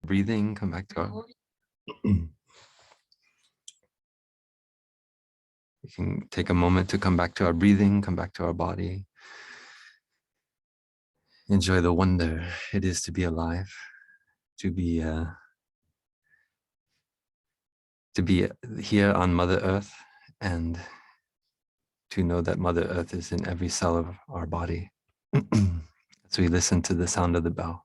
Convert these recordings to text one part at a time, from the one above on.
breathing, come back to our... We can take a moment to come back to our breathing, come back to our body. Enjoy the wonder it is to be alive, to be here on Mother Earth, and to know that Mother Earth is in every cell of our body. As we listen to the sound of the bell.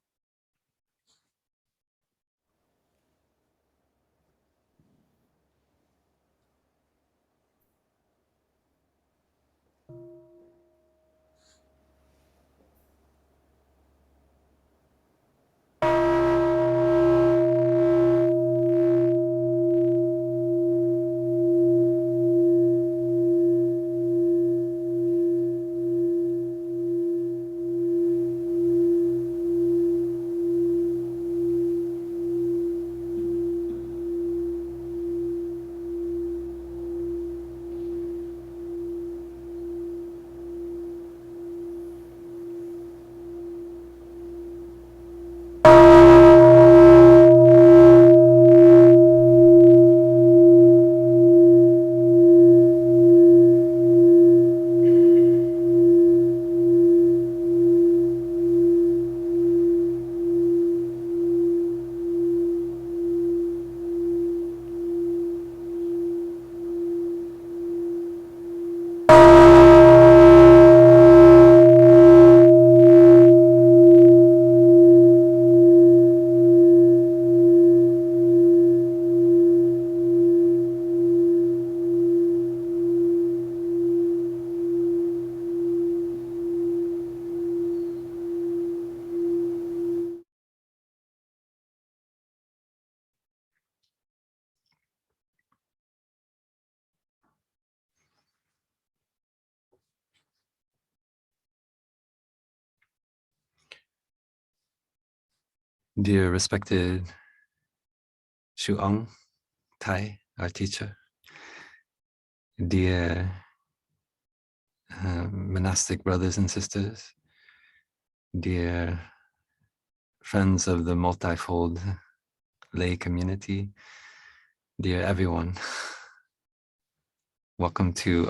Dear respected Shu Ong, Thay, our teacher, dear monastic brothers and sisters, dear friends of the multifold lay community, dear everyone, welcome to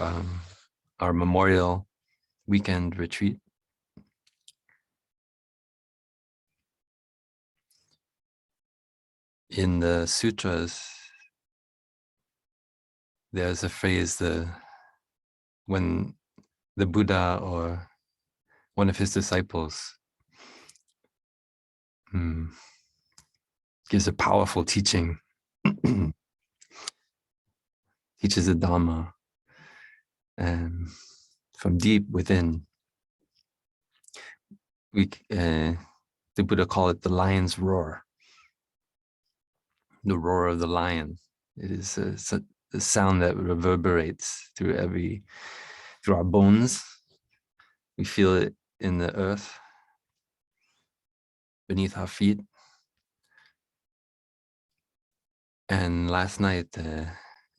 our Memorial Weekend Retreat. In the sutras, there's a phrase, when the Buddha or one of his disciples gives a powerful teaching, teaches the dharma, and from deep within, the Buddha called it the lion's roar, the roar of the lion. It is a sound that reverberates through our bones. We feel it in the earth, beneath our feet. And last night,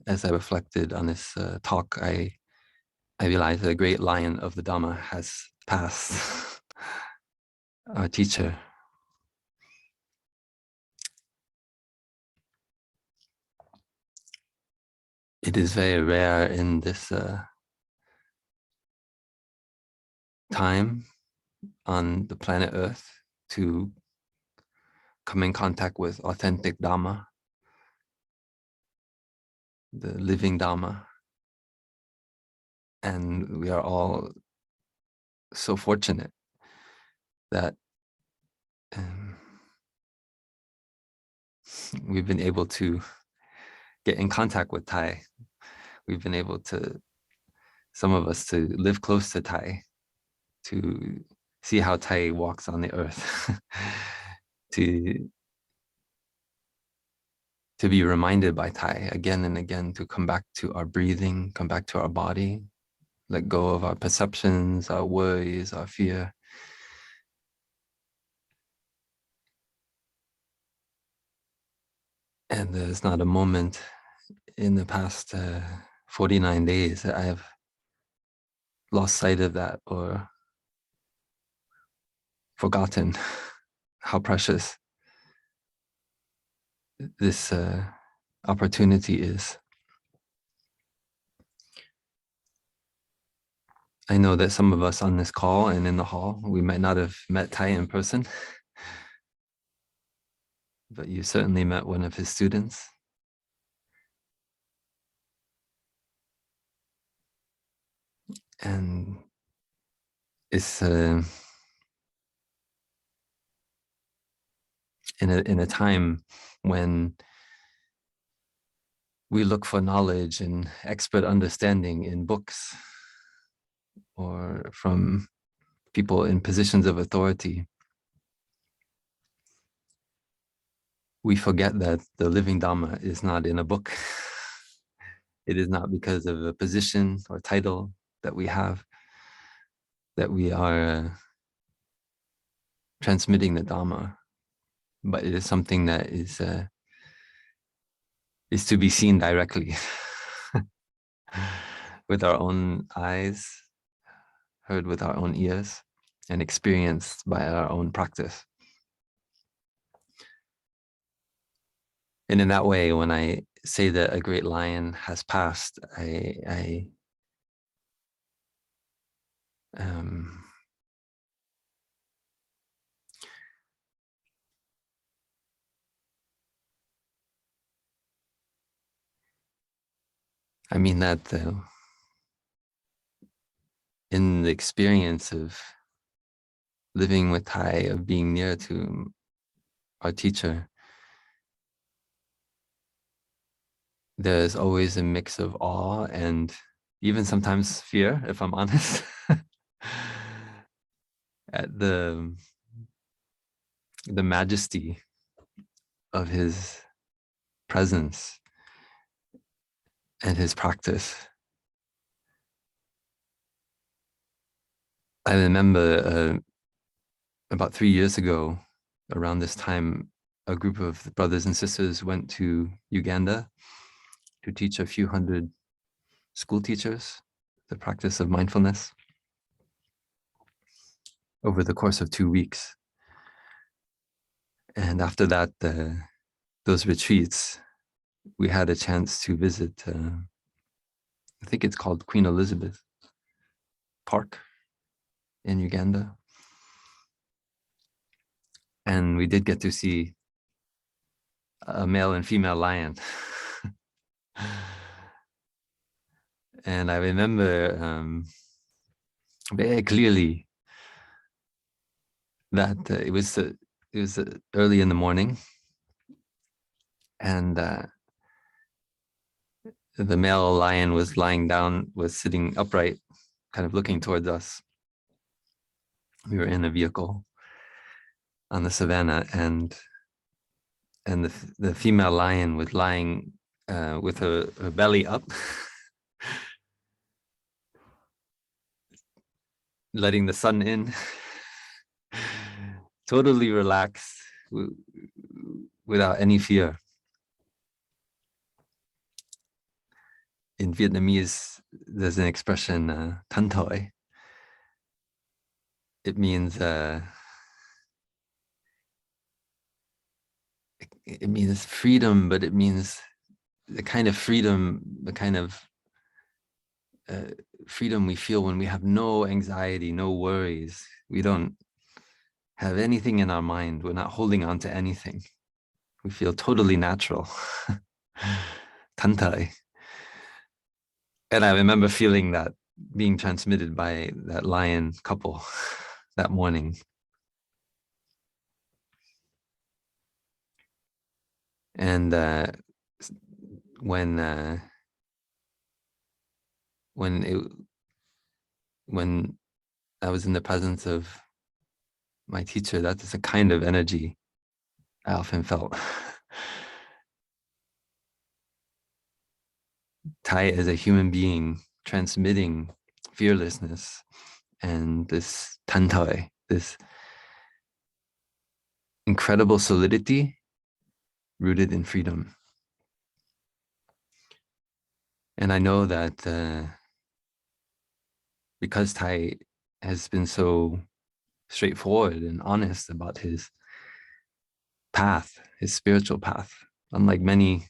as I reflected on this talk, I realized the great lion of the Dharma has passed, our teacher. It is very rare in this time on the planet Earth to come in contact with authentic Dharma, the living Dharma. And we are all so fortunate that we've been able to get in contact with Thay. We've been able to, some of us, to live close to Thay, to see how Thay walks on the earth, to be reminded by Thay again and again to come back to our breathing, come back to our body, let go of our perceptions, our worries, our fear. And there's not a moment in the past 49 days that I have lost sight of that or forgotten how precious this opportunity is. I know that some of us on this call and in the hall, we might not have met Thay in person, but you certainly met one of his students. And it's in a time when we look for knowledge and expert understanding in books or from people in positions of authority, we forget that the living Dharma is not in a book. It is not because of a position or title that we have that we are transmitting the Dharma, but it is something that is to be seen directly with our own eyes, heard with our own ears, and experienced by our own practice. And in that way, when I say that a great lion has passed, I mean that in the experience of living with Thay, of being near to our teacher, there's always a mix of awe and even sometimes fear, if I'm honest, at the majesty of his presence and his practice. I remember about 3 years ago, around this time, a group of brothers and sisters went to Uganda to teach a few hundred school teachers the practice of mindfulness over the course of 2 weeks. And after that, those retreats, we had a chance to visit, I think it's called Queen Elizabeth Park in Uganda. And we did get to see a male and female lion. And I remember very clearly that it was early in the morning, and the male lion was lying down, was sitting upright, kind of looking towards us. We were in a vehicle on the savannah, and the female lion was lying with her belly up, letting the sun in, totally relaxed, without any fear. In Vietnamese, there's an expression, "thân thoi." It means freedom, but it means the kind of freedom, freedom we feel when we have no anxiety, no worries. We don't have anything in our mind. We're not holding on to anything. We feel totally natural. Thân thoi. And I remember feeling that being transmitted by that lion couple that morning. And when I was in the presence of my teacher, that is a kind of energy I often felt. Thay as a human being transmitting fearlessness and this thân thoi, this incredible solidity rooted in freedom. And I know that because Thay has been so straightforward and honest about his path, his spiritual path unlike many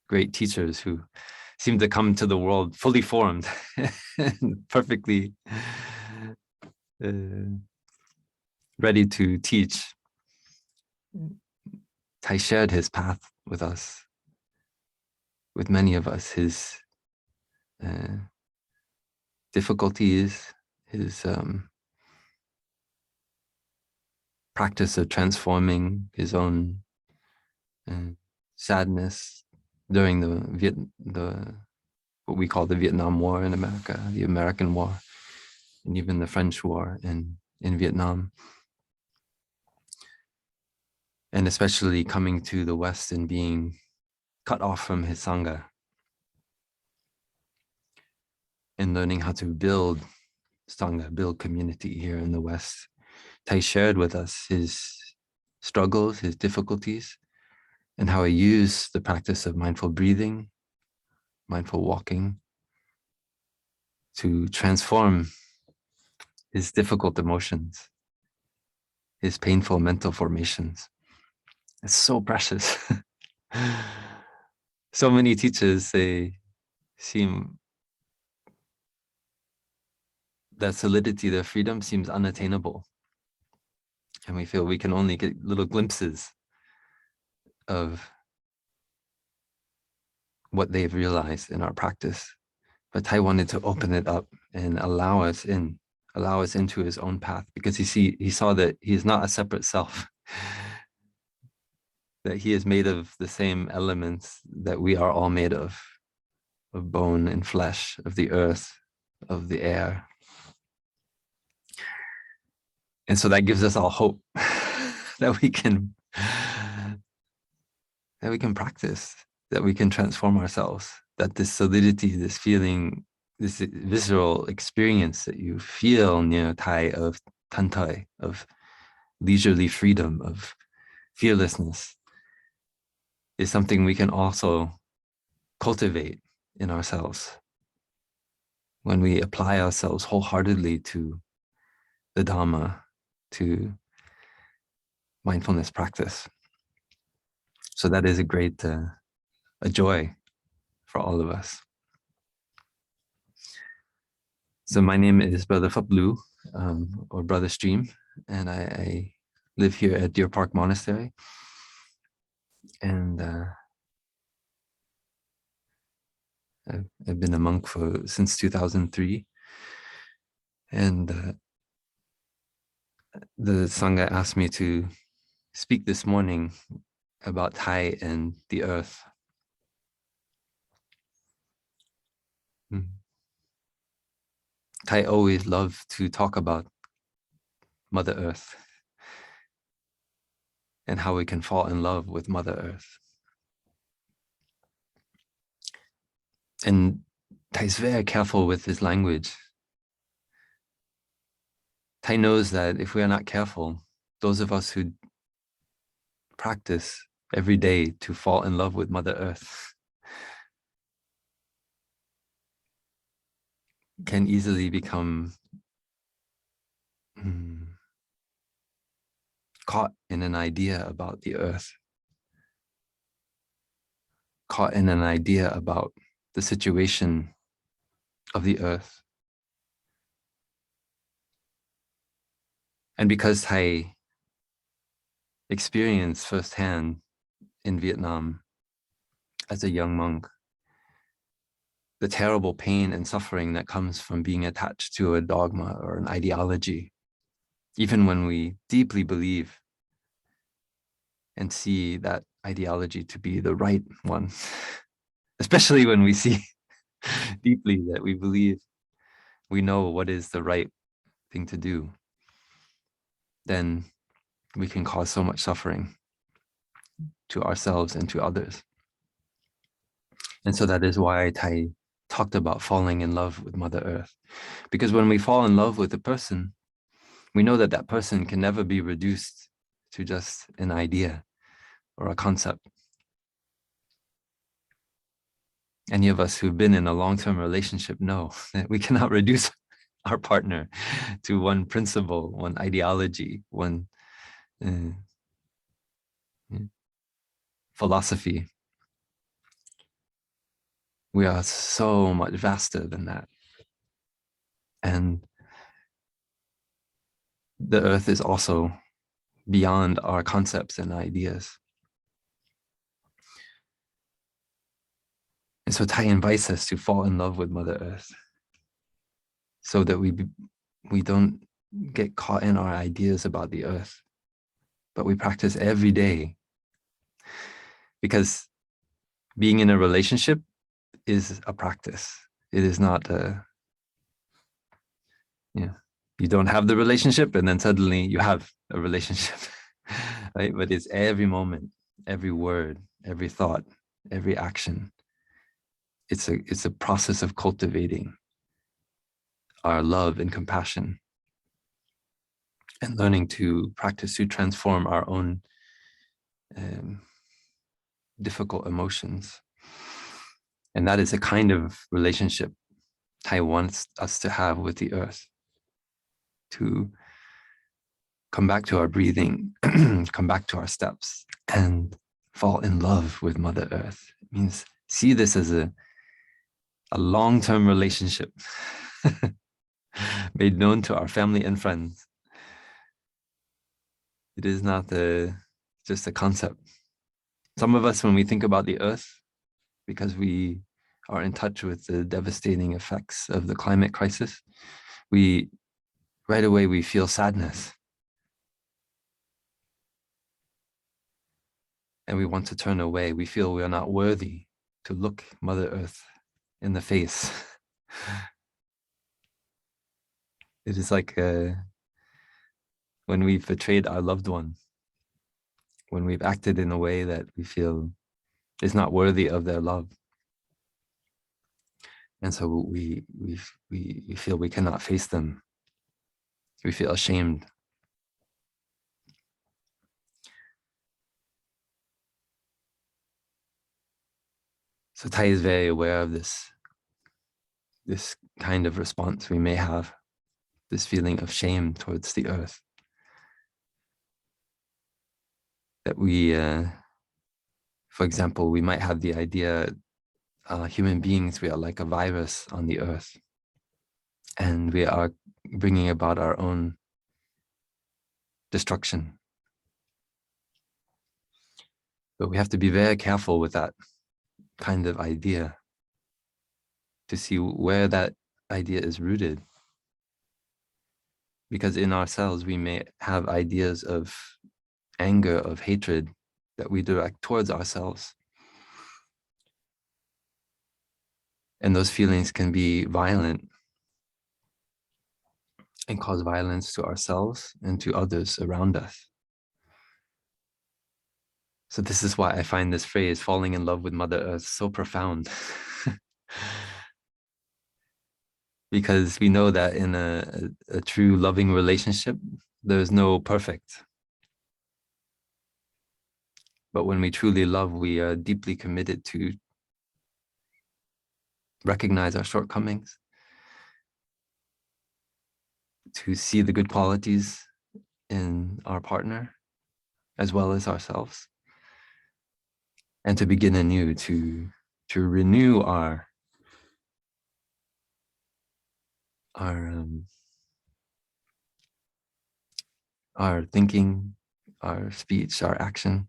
great teachers who seem to come to the world fully formed and perfectly ready to teach. Thay shared his path with us, with many of us, his difficulties, his practice of transforming his own sadness during the what we call the Vietnam War in America, the American War, and even the French War in Vietnam. And especially coming to the West and being cut off from his Sangha and learning how to build Sangha, build community here in the West. Thay shared with us his struggles, his difficulties, and how he used the practice of mindful breathing, mindful walking, to transform his difficult emotions, his painful mental formations. It's so precious. So many teachers, they seem, that solidity, their freedom seems unattainable. And we feel we can only get little glimpses of what they've realized in our practice. But Thay wanted to open it up and allow us into his own path, because he saw that he is not a separate self, that he is made of the same elements that we are all made of bone and flesh, of the earth, of the air. And so that gives us all hope that we can practice, that we can transform ourselves, that this solidity, this feeling, this visceral experience that you feel near Thay of Tantai, of leisurely freedom, of fearlessness, is something we can also cultivate in ourselves when we apply ourselves wholeheartedly to the dharma, to mindfulness practice. So that is a great a joy for all of us. So my name is Brother Phap Luu, or Brother Stream, and I live here at Deer Park Monastery. And I've been a monk since 2003. And the Sangha asked me to speak this morning about Thay and the earth. Thay always loved to talk about Mother Earth and how we can fall in love with Mother Earth. And Thay's very careful with his language. Thay knows that if we are not careful, those of us who practice every day to fall in love with Mother Earth can easily become caught in an idea about the earth, caught in an idea about the situation of the earth. And because Thay experienced firsthand in Vietnam as a young monk the terrible pain and suffering that comes from being attached to a dogma or an ideology, even when we deeply believe and see that ideology to be the right one, especially when we see deeply that we believe we know what is the right thing to do, then we can cause so much suffering to ourselves and to others. And so that is why Thay talked about falling in love with Mother Earth. Because when we fall in love with a person, we know that that person can never be reduced to just an idea or a concept. Any of us who've been in a long-term relationship know that we cannot reduce our partner to one principle, one ideology, one philosophy. We are so much vaster than that. And the earth is also beyond our concepts and ideas. And so Thay invites us to fall in love with Mother Earth so that we don't get caught in our ideas about the earth, but we practice every day. Because being in a relationship is a practice. It is not you don't have the relationship and then suddenly you have a relationship, right? But it's every moment, every word, every thought, every action. It's a process of cultivating our love and compassion and learning to practice to transform our own difficult emotions. And that is a kind of relationship Thay wants us to have with the earth, to come back to our breathing, come back to our steps, and fall in love with Mother Earth. It means see this as a long-term relationship made known to our family and friends. It is not just a concept. Some of us, when we think about the earth, because we are in touch with the devastating effects of the climate crisis, right away we feel sadness. And we want to turn away. We feel we are not worthy to look Mother Earth in the face. It is like when we've betrayed our loved one, when we've acted in a way that we feel is not worthy of their love. And so we feel we cannot face them. We feel ashamed. So Thay is very aware of this kind of response we may have, this feeling of shame towards the earth. That we, for example, we might have the idea, human beings, we are like a virus on the earth. And we are bringing about our own destruction. But we have to be very careful with that kind of idea to see where that idea is rooted. Because in ourselves, we may have ideas of anger, of hatred that we direct towards ourselves. And those feelings can be violent and cause violence to ourselves and to others around us. So this is why I find this phrase, falling in love with Mother Earth, so profound. Because we know that in a true loving relationship, there's no perfect. But when we truly love, we are deeply committed to recognize our shortcomings, to see the good qualities in our partner, as well as ourselves, and to begin anew, to renew our thinking, our speech, our action,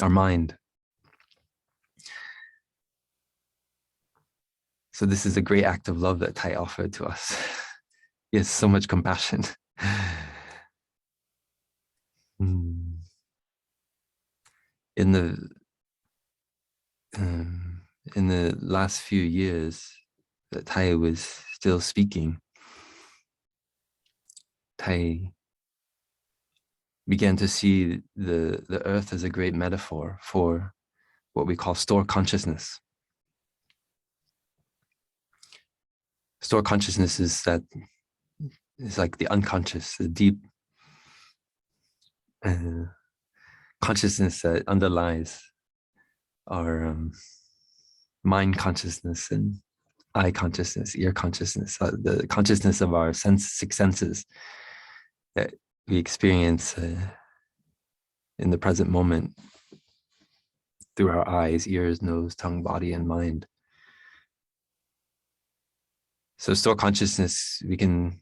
our mind. So this is a great act of love that Thay offered to us. He has so much compassion. In the last few years that Thay was still speaking, Thay began to see the earth as a great metaphor for what we call store consciousness. Store consciousness is like the unconscious, the deep consciousness that underlies our mind consciousness and eye consciousness, ear consciousness, the consciousness of our six senses that we experience in the present moment through our eyes, ears, nose, tongue, body, and mind. So store consciousness we can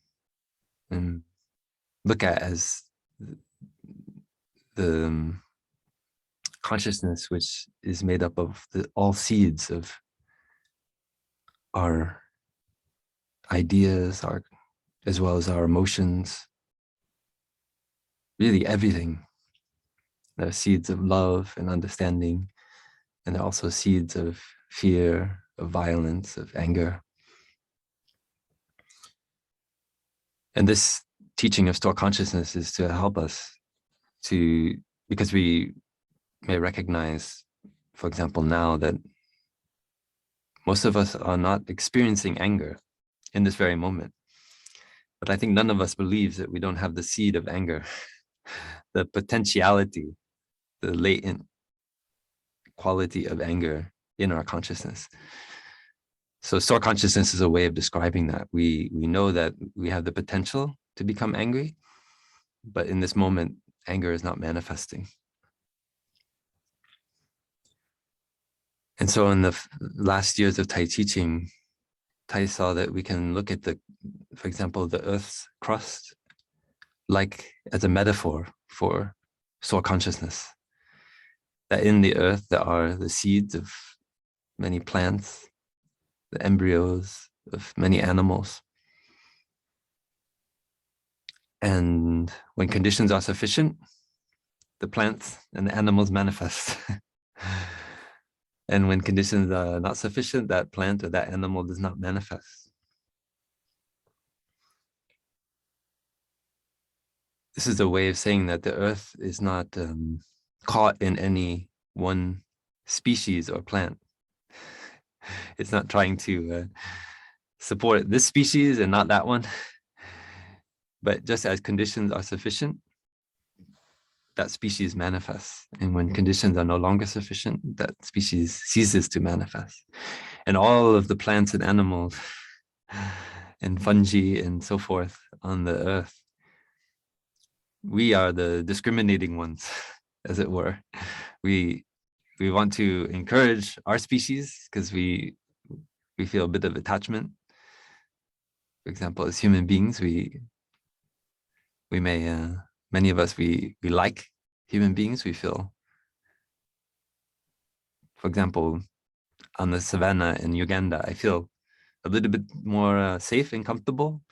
look at as the consciousness which is made up of all seeds of our ideas, as well as our emotions, really everything. There are seeds of love and understanding, and there are also seeds of fear, of violence, of anger. And this teaching of store consciousness is to help us because we may recognize, for example, now that most of us are not experiencing anger in this very moment. But I think none of us believes that we don't have the seed of anger, the potentiality, the latent quality of anger in our consciousness. So store consciousness is a way of describing that. We know that we have the potential to become angry, but in this moment, anger is not manifesting. And so in the last years of Thai teaching, Thai saw that we can look at for example, the Earth's crust, like as a metaphor for store consciousness. That in the Earth, there are the seeds of many plants, the embryos of many animals. And when conditions are sufficient, the plants and the animals manifest. And when conditions are not sufficient, that plant or that animal does not manifest. This is a way of saying that the earth is not caught in any one species or plant. It's not trying to support this species and not that one. But just as conditions are sufficient, that species manifests. And when conditions are no longer sufficient, that species ceases to manifest. And all of the plants and animals and fungi and so forth on the earth, we are the discriminating ones, as it were. We want to encourage our species because we feel a bit of attachment. For example, as human beings, we may many of us we like human beings. We feel, for example, on the savannah in Uganda, I feel a little bit more safe and comfortable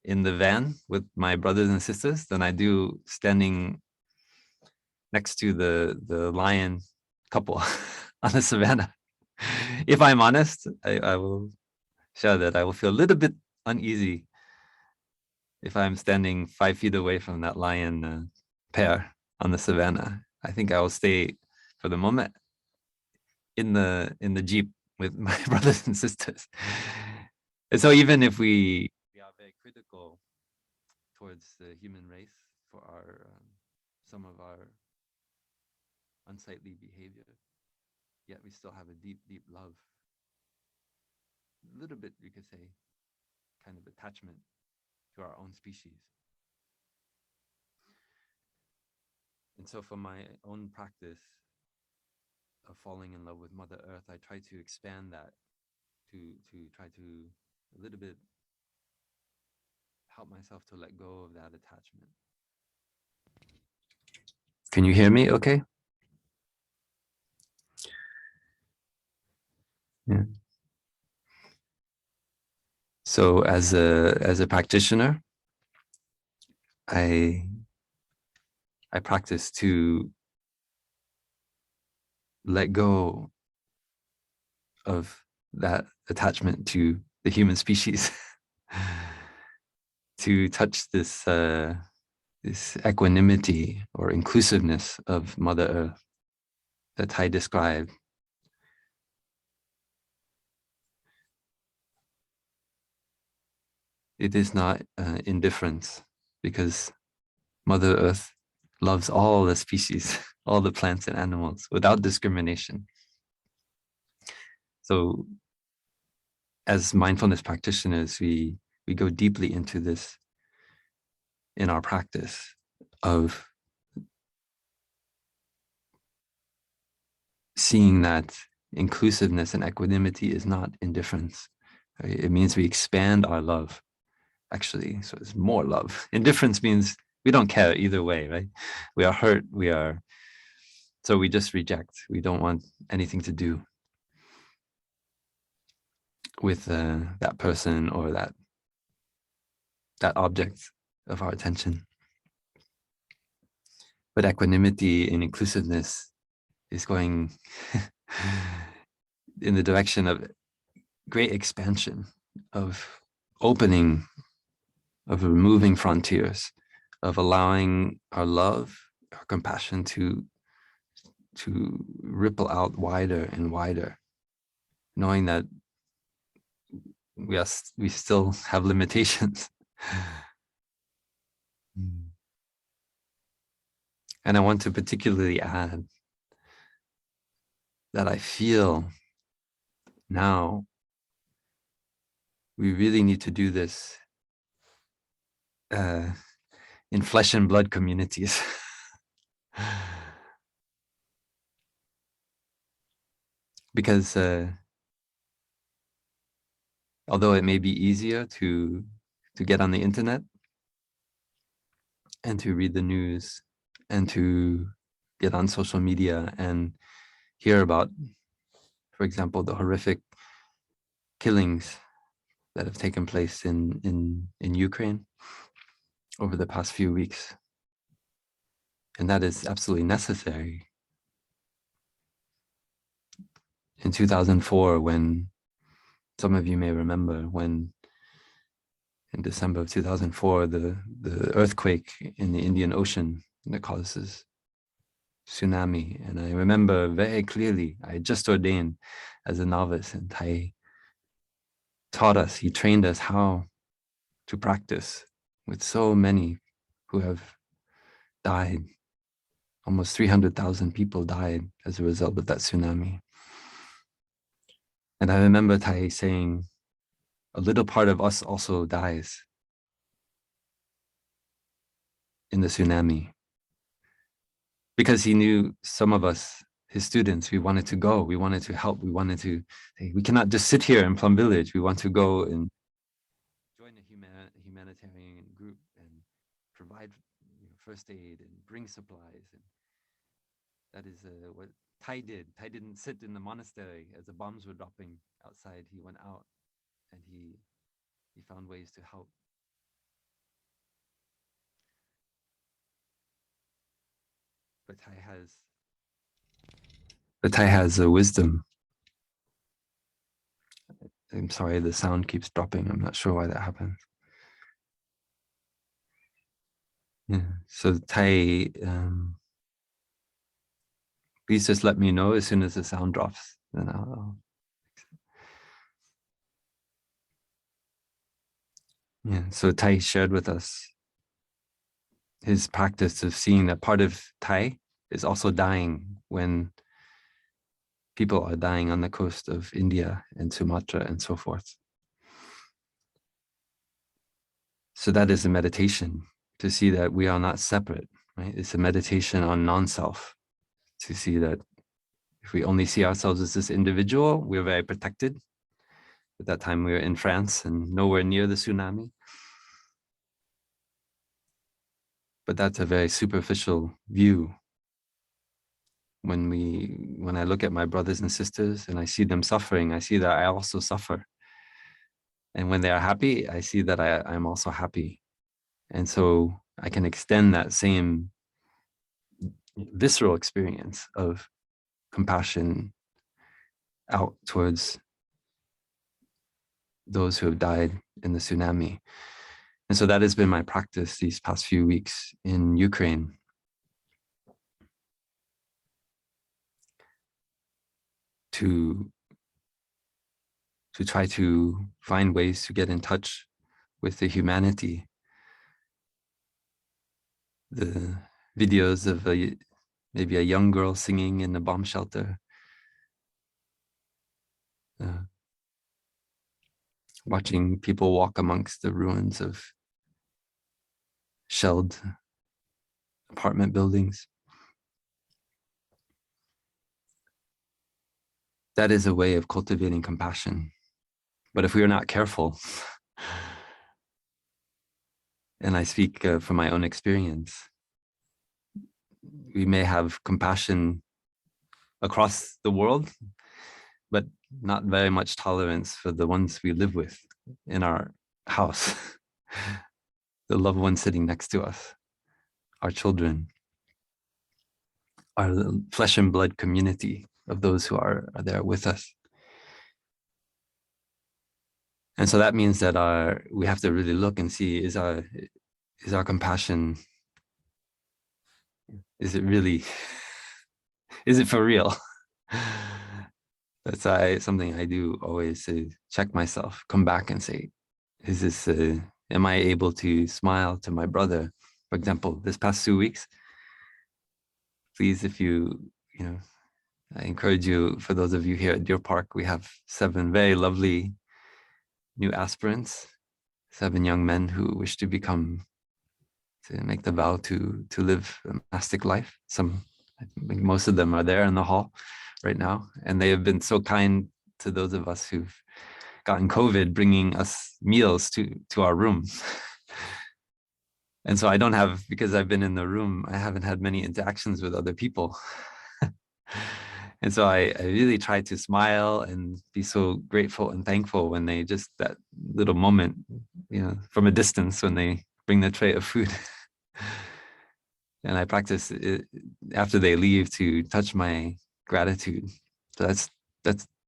in the van with my brothers and sisters than I do standing next to the lion couple on the savannah. If I'm honest, I will share that I will feel a little bit uneasy if I'm standing 5 feet away from that lion pair on the savannah. I think I will stay for the moment in the Jeep with my brothers and sisters. And so even if we are very critical towards the human race for some of our unsightly behavior, yet we still have a deep, deep love. A little bit, you could say, kind of attachment to our own species. And so for my own practice of falling in love with Mother Earth, I try to expand that to try to a little bit help myself to let go of that attachment. Can you hear me okay? Yeah. So as a practitioner, I practice to let go of that attachment to the human species, to touch this equanimity or inclusiveness of Mother Earth that Thay described. It is not indifference, because Mother Earth loves all the species, all the plants and animals without discrimination. So as mindfulness practitioners, we go deeply into this in our practice of seeing that inclusiveness and equanimity is not indifference. Right? It means we expand our love, actually. So it's more love. Indifference means we don't care either way, right? We are hurt. So we just reject. We don't want anything to do with that person or that object of our attention. But equanimity and inclusiveness is going in the direction of great expansion, of opening, of removing frontiers, of allowing our love, our compassion to ripple out wider and wider, knowing that we still have limitations. And I want to particularly add that I feel now we really need to do this in flesh and blood communities. Because although it may be easier to get on the internet and to read the news and to get on social media and hear about, for example, the horrific killings that have taken place in Ukraine over the past few weeks. And that is absolutely necessary. In 2004, when some of you may remember, when in December of 2004, the earthquake in the Indian Ocean that causes tsunami. And I remember very clearly, I had just ordained as a novice, and Thay taught us, he trained us how to practice with so many who have died. Almost 300,000 people died as a result of that tsunami. And I remember Thay saying, a little part of us also dies in the tsunami. Because he knew some of us, his students, we wanted to go, we wanted to help, we wanted to, hey, we cannot just sit here in Plum Village, we want to go and join a humanitarian group and provide first aid and bring supplies. And that is what Thay did. Thay didn't sit in the monastery as the bombs were dropping outside. He went out and he found ways to help. But Thay has a wisdom. I'm sorry, the sound keeps dropping. I'm not sure why that happens. Yeah. So Thay, please just let me know as soon as the sound drops. Then I'll yeah. So Thay shared with us his practice of seeing that part of Thay is also dying when people are dying on the coast of India and Sumatra and so forth. So that is a meditation to see that we are not separate, right? It's a meditation on non-self, to see that if we only see ourselves as this individual, we're very protected. At that time, we were in France and nowhere near the tsunami. But that's a very superficial view. When I look at my brothers and sisters and I see them suffering, I see that I also suffer. And when they are happy, I see that I'm also happy. And so I can extend that same visceral experience of compassion out towards those who have died in the tsunami. And so that has been my practice these past few weeks in Ukraine. To try to find ways to get in touch with the humanity. The videos of maybe a young girl singing in a bomb shelter. Watching people walk amongst the ruins of shelled apartment buildings. that is a way of cultivating compassion. But if we are not careful, and I speak from my own experience, we may have compassion across the world, but not very much tolerance for the ones we live with in our house, the loved ones sitting next to us, our children, our flesh and blood community of those who are there with us. And so that means that we have to really look and see, is our compassion, is it really, is it for real? That's something I do always, to check myself, come back and say, is this, am I able to smile to my brother? For example, this past 2 weeks, please, if I encourage you, for those of you here at Deer Park, we have 7 very lovely new aspirants, 7 young men who wish to make the vow to live a monastic life. I think most of them are there in the hall right now, and they have been so kind to those of us who've gotten COVID, bringing us meals to our room. And so I don't have, because I've been in the room, I haven't had many interactions with other people. And so I really try to smile and be so grateful and thankful when they just, that little moment, from a distance, when they bring the tray of food. And I practice it after they leave, to touch my gratitude. So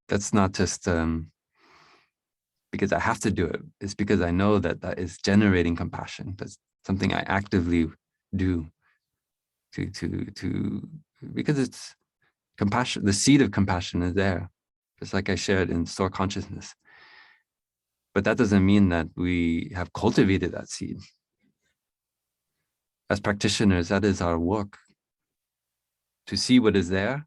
that's not just because I have to do it. It's because I know that is generating compassion. That's something I actively do because it's compassion. The seed of compassion is there, just like I shared in Store Consciousness. But that doesn't mean that we have cultivated that seed. As practitioners, that is our work, to see what is there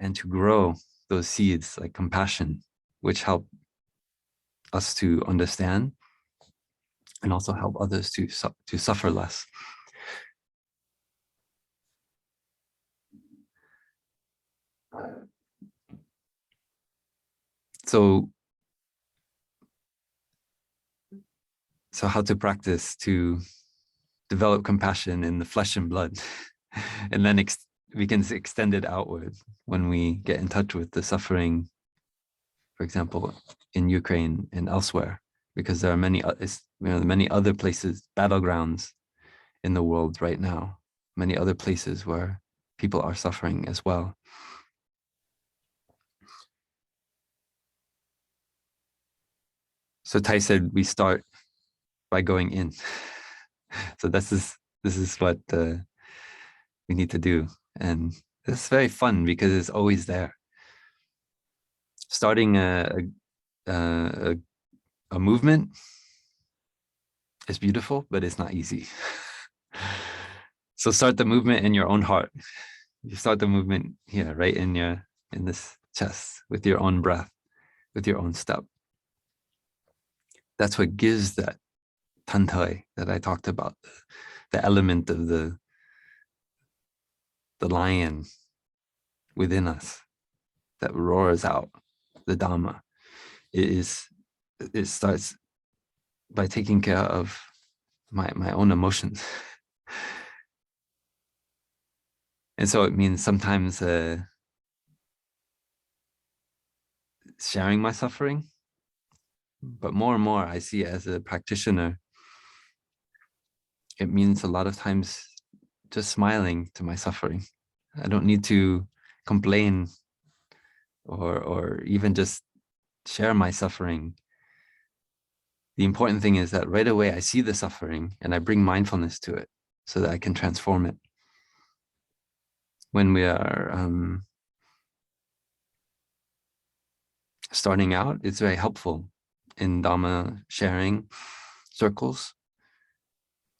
and to grow those seeds like compassion, which help us to understand and also help others to suffer less. So how to practice to develop compassion in the flesh and blood, and then we can extend it outward when we get in touch with the suffering, for example, in Ukraine and elsewhere, because there are many other places, battlegrounds in the world right now, many other places where people are suffering as well. So Thay said we start by going in. So this is what we need to do, and it's very fun because it's always there. Starting a movement is beautiful, but it's not easy. So start the movement in your own heart. You start the movement here, right in this chest, with your own breath, with your own step. That's what gives that tantai that I talked about, the element of the lion within us that roars out the dharma. It starts by taking care of my own emotions. And so it means sometimes sharing my suffering, but more and more I see as a practitioner, it means a lot of times just smiling to my suffering. I don't need to complain or even just share my suffering. The important thing is that right away I see the suffering and I bring mindfulness to it so that I can transform it. When we are starting out, it's very helpful in Dharma sharing circles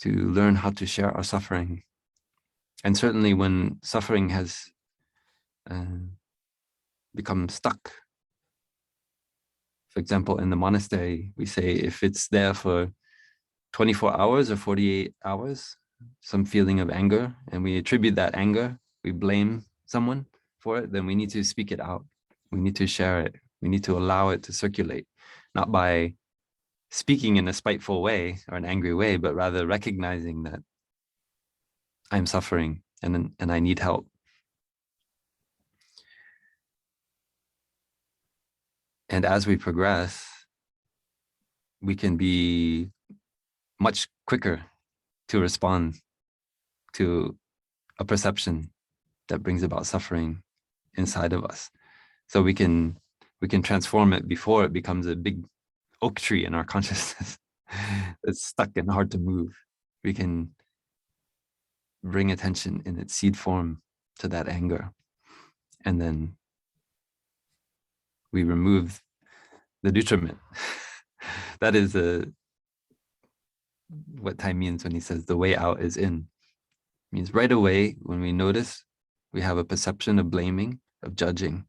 to learn how to share our suffering. And certainly when suffering has become stuck, for example, in the monastery, we say if it's there for 24 hours or 48 hours, some feeling of anger, and we attribute that anger, we blame someone for it, then we need to speak it out. We need to share it. We need to allow it to circulate, not by speaking in a spiteful way or an angry way, but rather recognizing that I'm suffering and I need help. And as we progress, we can be much quicker to respond to a perception that brings about suffering inside of us. So we can transform it before it becomes a big oak tree in our consciousness that's stuck and hard to move. We can bring attention in its seed form to that anger, and then we remove the nutriment. That is what Thay means when he says the way out is in. It means right away when we notice we have a perception of blaming, of judging,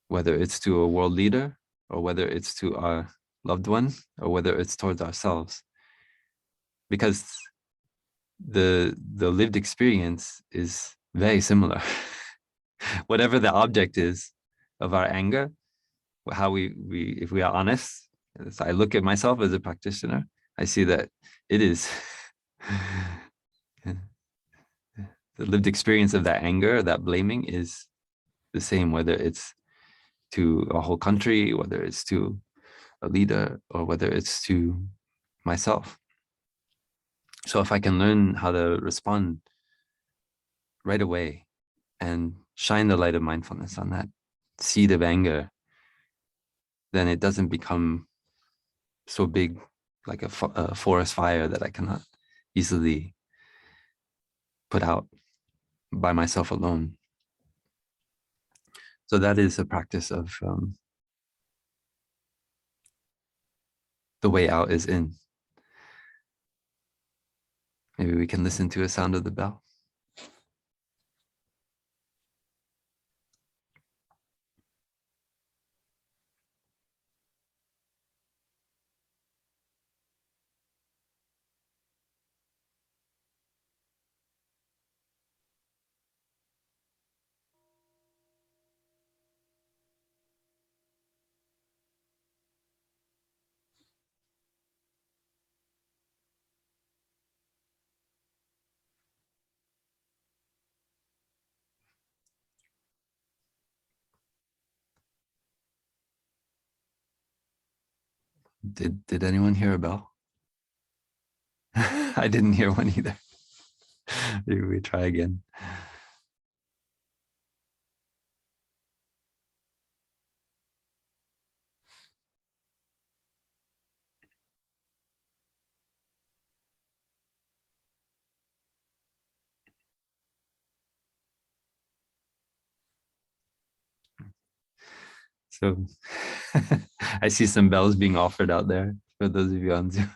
whether it's to a world leader or whether it's to our loved one or whether it's towards ourselves. Because the lived experience is very similar. Whatever the object is of our anger, how we if we are honest, as I look at myself as a practitioner, I see that it is the lived experience of that anger, that blaming is the same, whether it's to a whole country, whether it's to a leader, or whether it's to myself. So if I can learn how to respond right away and shine the light of mindfulness on that seed of anger, then it doesn't become so big like a forest fire that I cannot easily put out by myself alone. So that is a practice of the way out is in. Maybe we can listen to a sound of the bell. Did anyone hear a bell? I didn't hear one either. Maybe we try again. So I see some bells being offered out there for those of you on Zoom.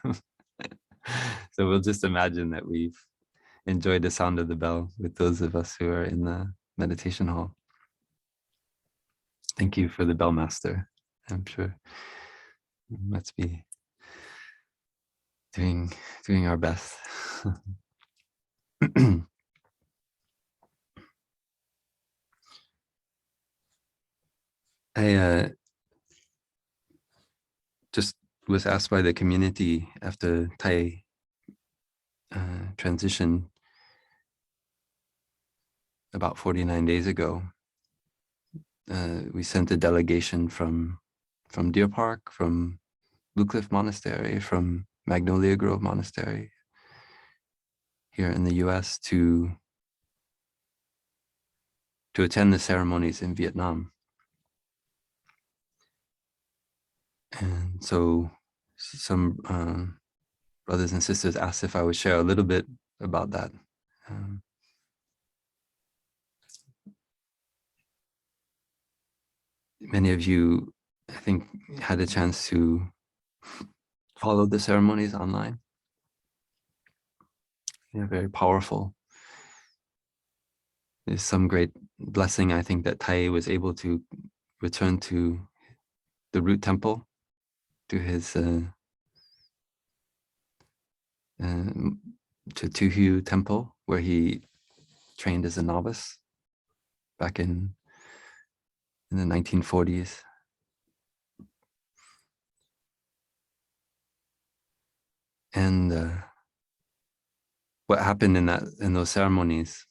So we'll just imagine that we've enjoyed the sound of the bell with those of us who are in the meditation hall. Thank you for the bell master. I'm sure we must be doing our best. I just was asked by the community after Thay transition about 49 days ago. We sent a delegation from Deer Park, from Blue Cliff Monastery, from Magnolia Grove Monastery here in the US to attend the ceremonies in Vietnam. And so some brothers and sisters asked if I would share a little bit about that. Many of you, I think, had a chance to follow the ceremonies online. Yeah, very powerful. There's some great blessing, I think, that Thay was able to return to the root temple, to his to Tuhu temple, where he trained as a novice back in in the 1940s. And what happened in those ceremonies,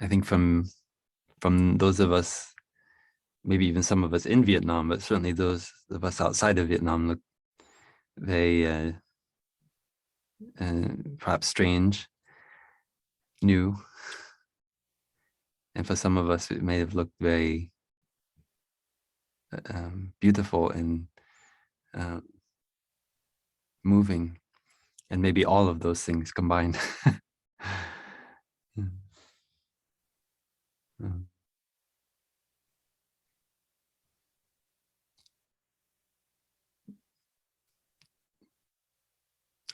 I think from those of us, maybe even some of us in Vietnam, but certainly those of us outside of Vietnam, look very perhaps strange, new. And for some of us, it may have looked very beautiful and moving, and maybe all of those things combined.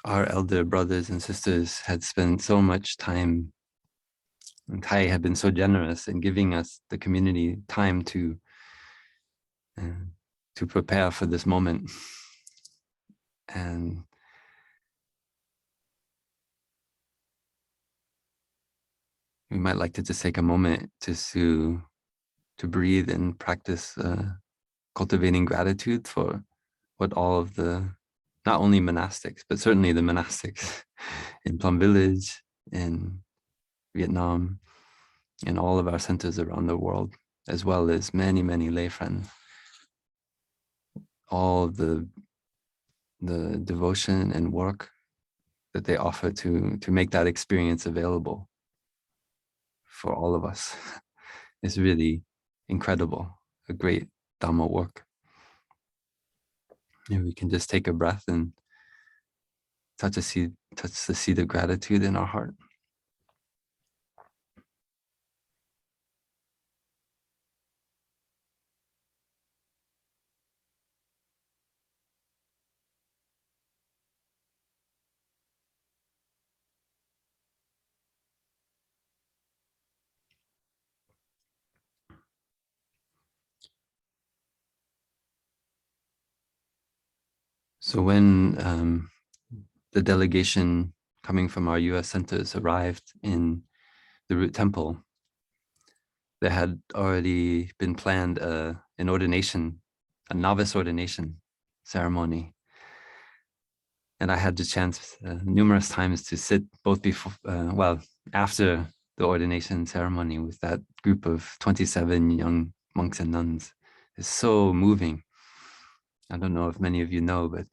Our elder brothers and sisters had spent so much time, and Thay had been so generous in giving us, the community, time to prepare for this moment. And we might like to just take a moment to breathe and practice cultivating gratitude for what all of the, not only monastics, but certainly the monastics in Plum Village, in Vietnam, in all of our centers around the world, as well as many, many lay friends, all of the devotion and work that they offer to make that experience available for all of us is really incredible, a great Dhamma work. And we can just take a breath and touch the seed of gratitude in our heart. So when the delegation coming from our US centers arrived in the Root Temple, there had already been planned an ordination, a novice ordination ceremony. And I had the chance numerous times to sit both before, after the ordination ceremony with that group of 27 young monks and nuns. It's so moving. I don't know if many of you know, but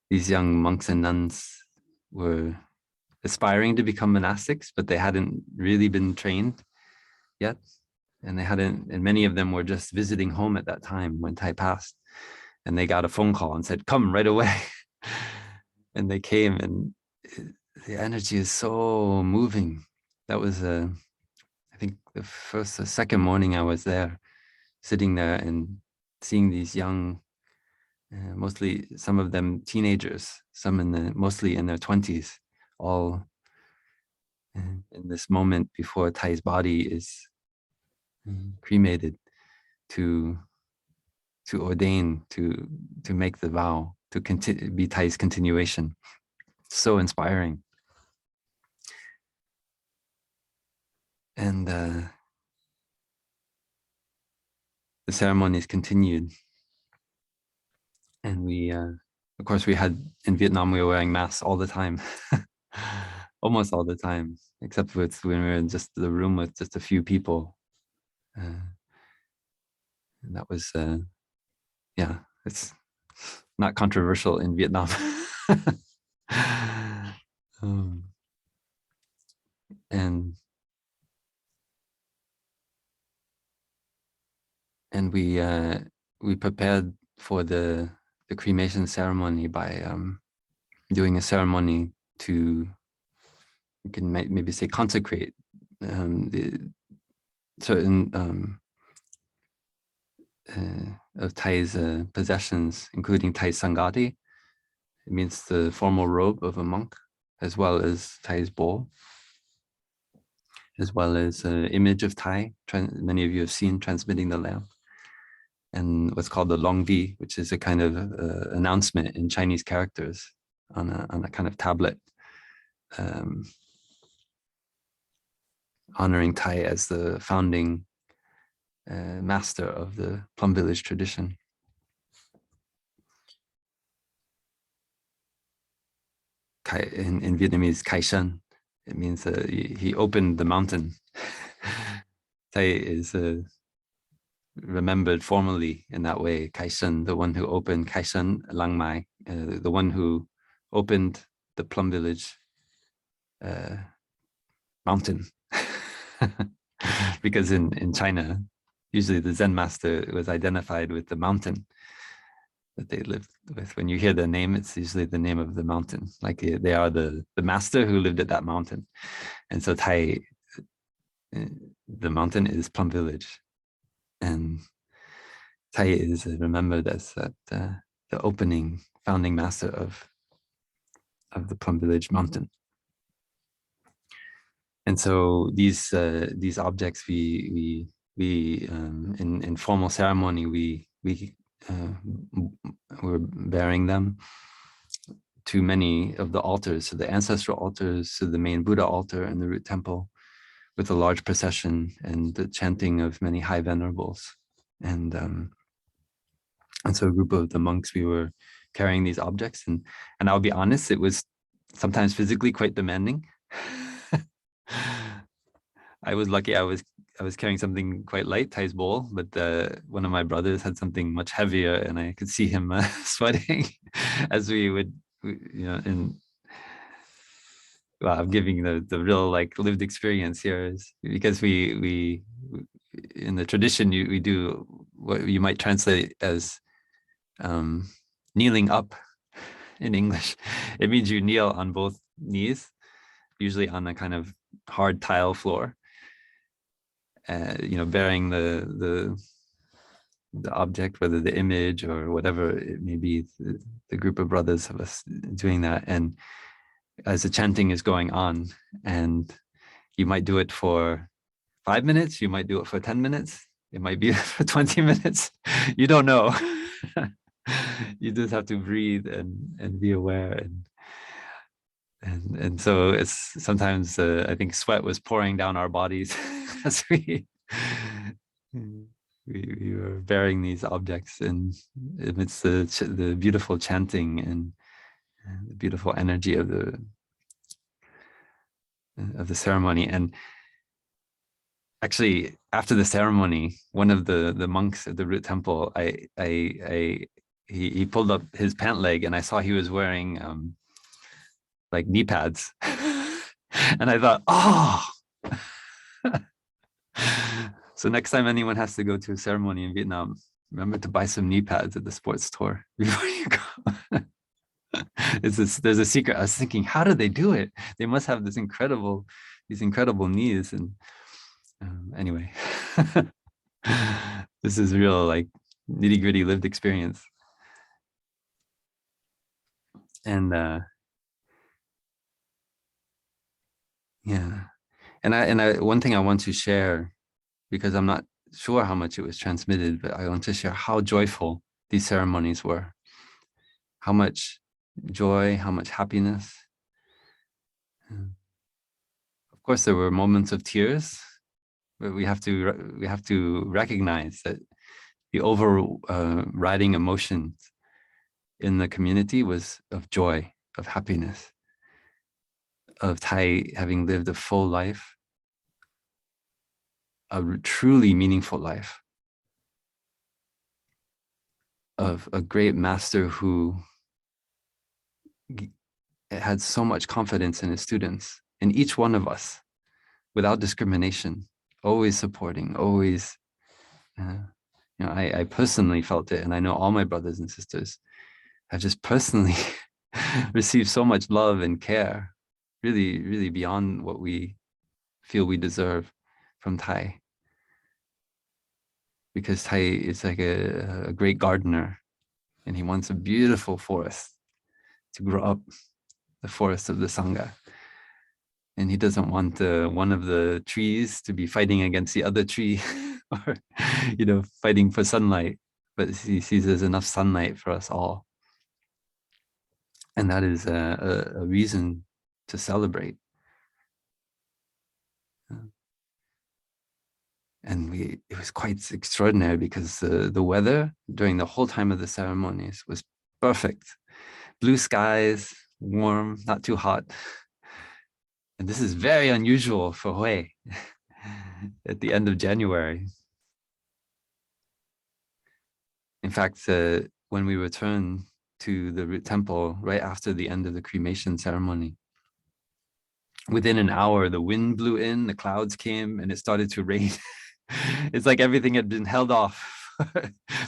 these young monks and nuns were aspiring to become monastics, but they hadn't really been trained yet. And many of them were just visiting home at that time when Thay passed. And they got a phone call and said, "Come right away." And they came, and the energy is so moving. That was, I think, the second morning I was there, sitting there and seeing these young, mostly some of them teenagers, some mostly in their 20s, all in this moment before Thay's body is cremated, to ordain, to make the vow, to be Thay's continuation. So inspiring. And the ceremonies continued. And we, of course, in Vietnam, we were wearing masks all the time, almost all the time, except when we were in just the room with just a few people. And that was, it's not controversial in Vietnam. And we prepared for the cremation ceremony by doing a ceremony to, you can maybe say, consecrate the certain of Thay's possessions, including Thay's sangati. It means the formal robe of a monk, as well as Thay's bowl, as well as an image of Thay. Many of you have seen transmitting the lamp, and what's called the long vi, which is a kind of announcement in Chinese characters on a kind of tablet, honoring Thay as the founding master of the Plum Village tradition. In Vietnamese, Khai Shan, it means he opened the mountain. Thay is remembered formally in that way. Khai Shan, the one who opened Khai Shan Lang Mai, the one who opened the Plum Village mountain. Because in China, usually the Zen master was identified with the mountain that they lived with. When you hear the name, it's usually the name of the mountain. Like they are the master who lived at that mountain. And so Thay, the mountain is Plum Village. And Thay is remembered as that the opening founding master of the Plum Village mountain. And so these objects we in formal ceremony we're bearing them to many of the altars, to the ancestral altars, to the main Buddha altar and the root temple, with a large procession and the chanting of many high venerables. And so a group of the monks, we were carrying these objects, and I'll be honest, it was sometimes physically quite demanding. I was lucky. I was carrying something quite light, Thai's bowl, but one of my brothers had something much heavier, and I could see him sweating as we would, and well, I'm giving the real like lived experience here, is because we in the tradition we do what you might translate as kneeling up in English. It means you kneel on both knees, usually on a kind of hard tile floor, bearing the object, whether the image or whatever it may be, the group of brothers of us doing that. And as the chanting is going on, and you might do it for 5 minutes, you might do it for 10 minutes, it might be for 20 minutes, you don't know. You just have to breathe and be aware, and so it's sometimes I think sweat was pouring down our bodies as we were bearing these objects, and amidst the beautiful chanting and the beautiful energy of the ceremony. And actually, after the ceremony, one of the monks at the root temple, he pulled up his pant leg, and I saw he was wearing like knee pads. And I thought, oh. So next time anyone has to go to a ceremony in Vietnam, remember to buy some knee pads at the sports store before you go. There's a secret. I was thinking, how do they do it? They must have these incredible knees. And anyway, this is real like nitty gritty lived experience. And yeah, and I one thing I want to share, because I'm not sure how much it was transmitted, but I want to share how joyful these ceremonies were, how much joy, how much happiness. Of course, there were moments of tears, but we have to recognize that the overriding emotions in the community was of joy, of happiness, of Thay having lived a full life, a truly meaningful life, of a great master who had so much confidence in his students, in each one of us, without discrimination, always supporting, always, I personally felt it, and I know all my brothers and sisters have just personally received so much love and care, really, really beyond what we feel we deserve from Thay. Because Thay is like a great gardener, and he wants a beautiful forest to grow up, the forest of the Sangha. And he doesn't want one of the trees to be fighting against the other tree or, fighting for sunlight, but he sees there's enough sunlight for us all. And that is a reason to celebrate. And it was quite extraordinary because the weather during the whole time of the ceremonies was perfect. Blue skies, warm, not too hot. And this is very unusual for Hue at the end of January. In fact, when we returned to the root temple right after the end of the cremation ceremony, within an hour, the wind blew in, the clouds came, and it started to rain. It's like everything had been held off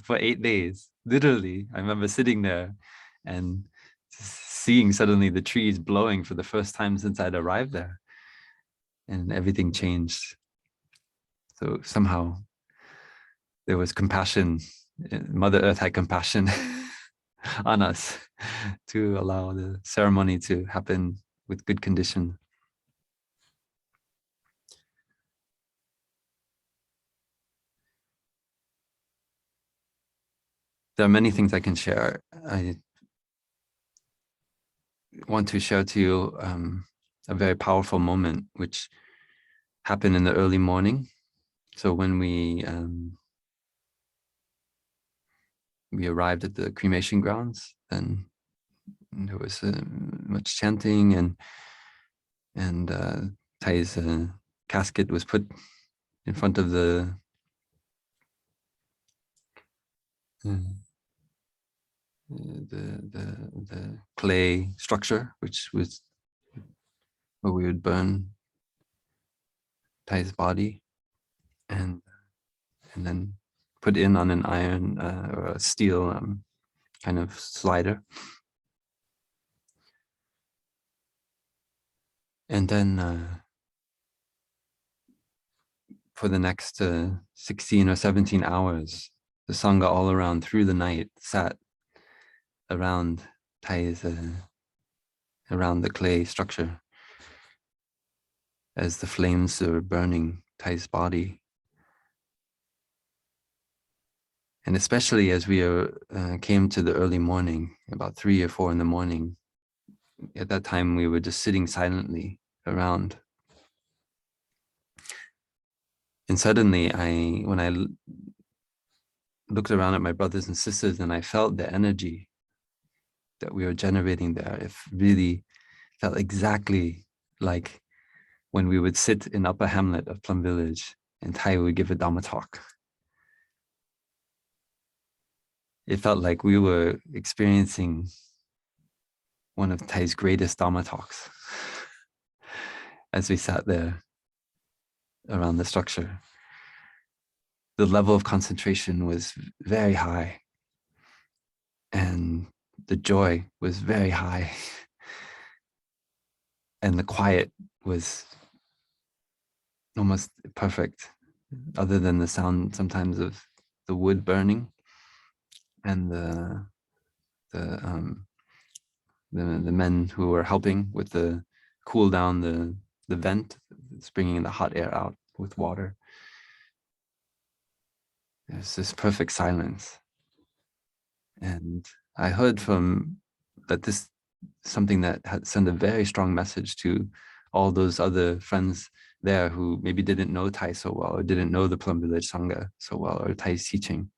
for 8 days. Literally, I remember sitting there and seeing suddenly the trees blowing for the first time since I'd arrived there, and everything changed. So somehow there was compassion. Mother Earth had compassion on us to allow the ceremony to happen with good condition. There are many things I can share. I want to share to you a very powerful moment which happened in the early morning. So when we arrived at the cremation grounds, then there was much chanting, and Thay's casket was put in front of uh, the clay structure, which was where we would burn Thay's body, and then put in on an iron or a steel kind of slider. And then for the next 16 or 17 hours, the Sangha all around through the night sat around Thay's, around the clay structure as the flames were burning Thay's body. And especially as we came to the early morning, about 3 or 4 in the morning, at that time we were just sitting silently around. And suddenly when I looked around at my brothers and sisters and I felt the energy that we were generating there, it really felt exactly like when we would sit in Upper Hamlet of Plum Village and Thay would give a Dhamma talk. It felt like we were experiencing one of Thay's greatest Dhamma talks as we sat there around the structure. The level of concentration was very high, and the joy was very high, and the quiet was almost perfect, other than the sound sometimes of the wood burning and the men who were helping with the cool down the vent. It's bringing the hot air out with water. There's this perfect silence. And I heard that this something that had sent a very strong message to all those other friends there who maybe didn't know Thay so well, or didn't know the Plum Village Sangha so well, or Thay's teaching.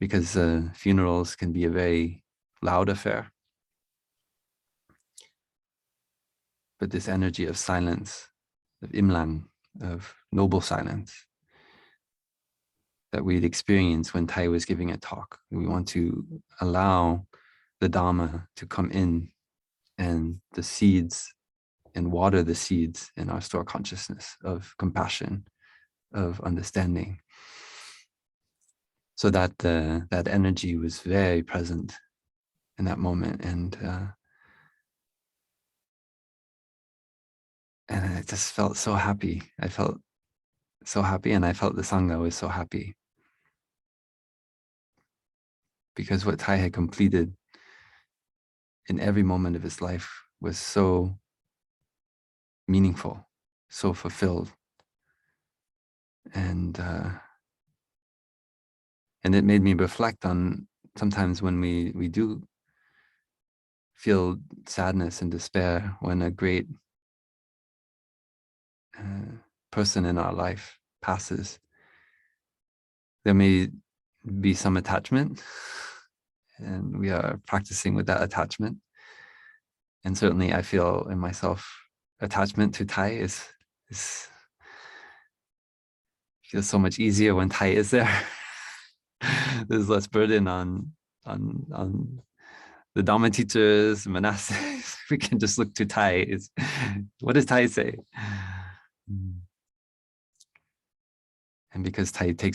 Because funerals can be a very loud affair. But this energy of silence, of imlang, of noble silence, that we'd experience when Thay was giving a talk. We want to allow the Dharma to come in and the seeds and water the seeds in our store consciousness of compassion, of understanding. So that that energy was very present in that moment, and I just felt so happy. I felt so happy, and I felt the Sangha was so happy, because what Thay had completed in every moment of his life was so meaningful, so fulfilled, and it made me reflect on sometimes when we do feel sadness and despair when a great person in our life passes, there may be some attachment, and we are practicing with that attachment. And certainly I feel in myself attachment to Thay is feels so much easier when Thay is there. There's less burden on the Dharma teachers, monastics. We can just look to Thay. What does Thay say? And because Thay took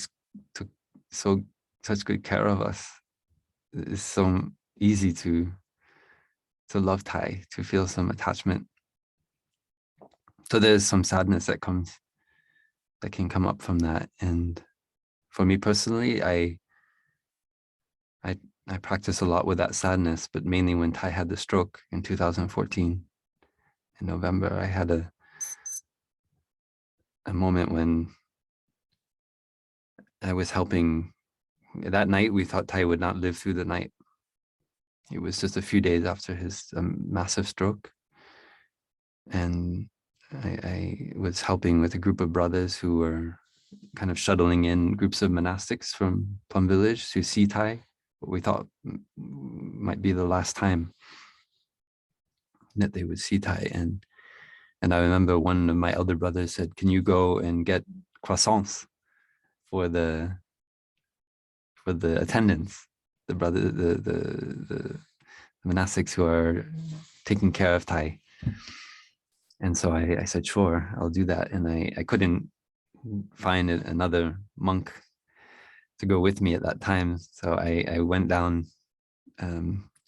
such good care of us, it's so easy to love Thay, to feel some attachment. So there's some sadness that can come up from that. And for me personally, I practice a lot with that sadness, but mainly when Thay had the stroke in 2014 in November, I had a moment when I was helping. That night, we thought Thay would not live through the night. It was just a few days after his massive stroke. And I was helping with a group of brothers who were kind of shuttling in groups of monastics from Plum Village to see Thay, what we thought might be the last time that they would see Thay. And I remember one of my elder brothers said, "Can you go and get croissants for the attendants, the monastics who are taking care of Thay?" And so I said, "Sure, I'll do that." And I couldn't find another monk to go with me at that time. So I went down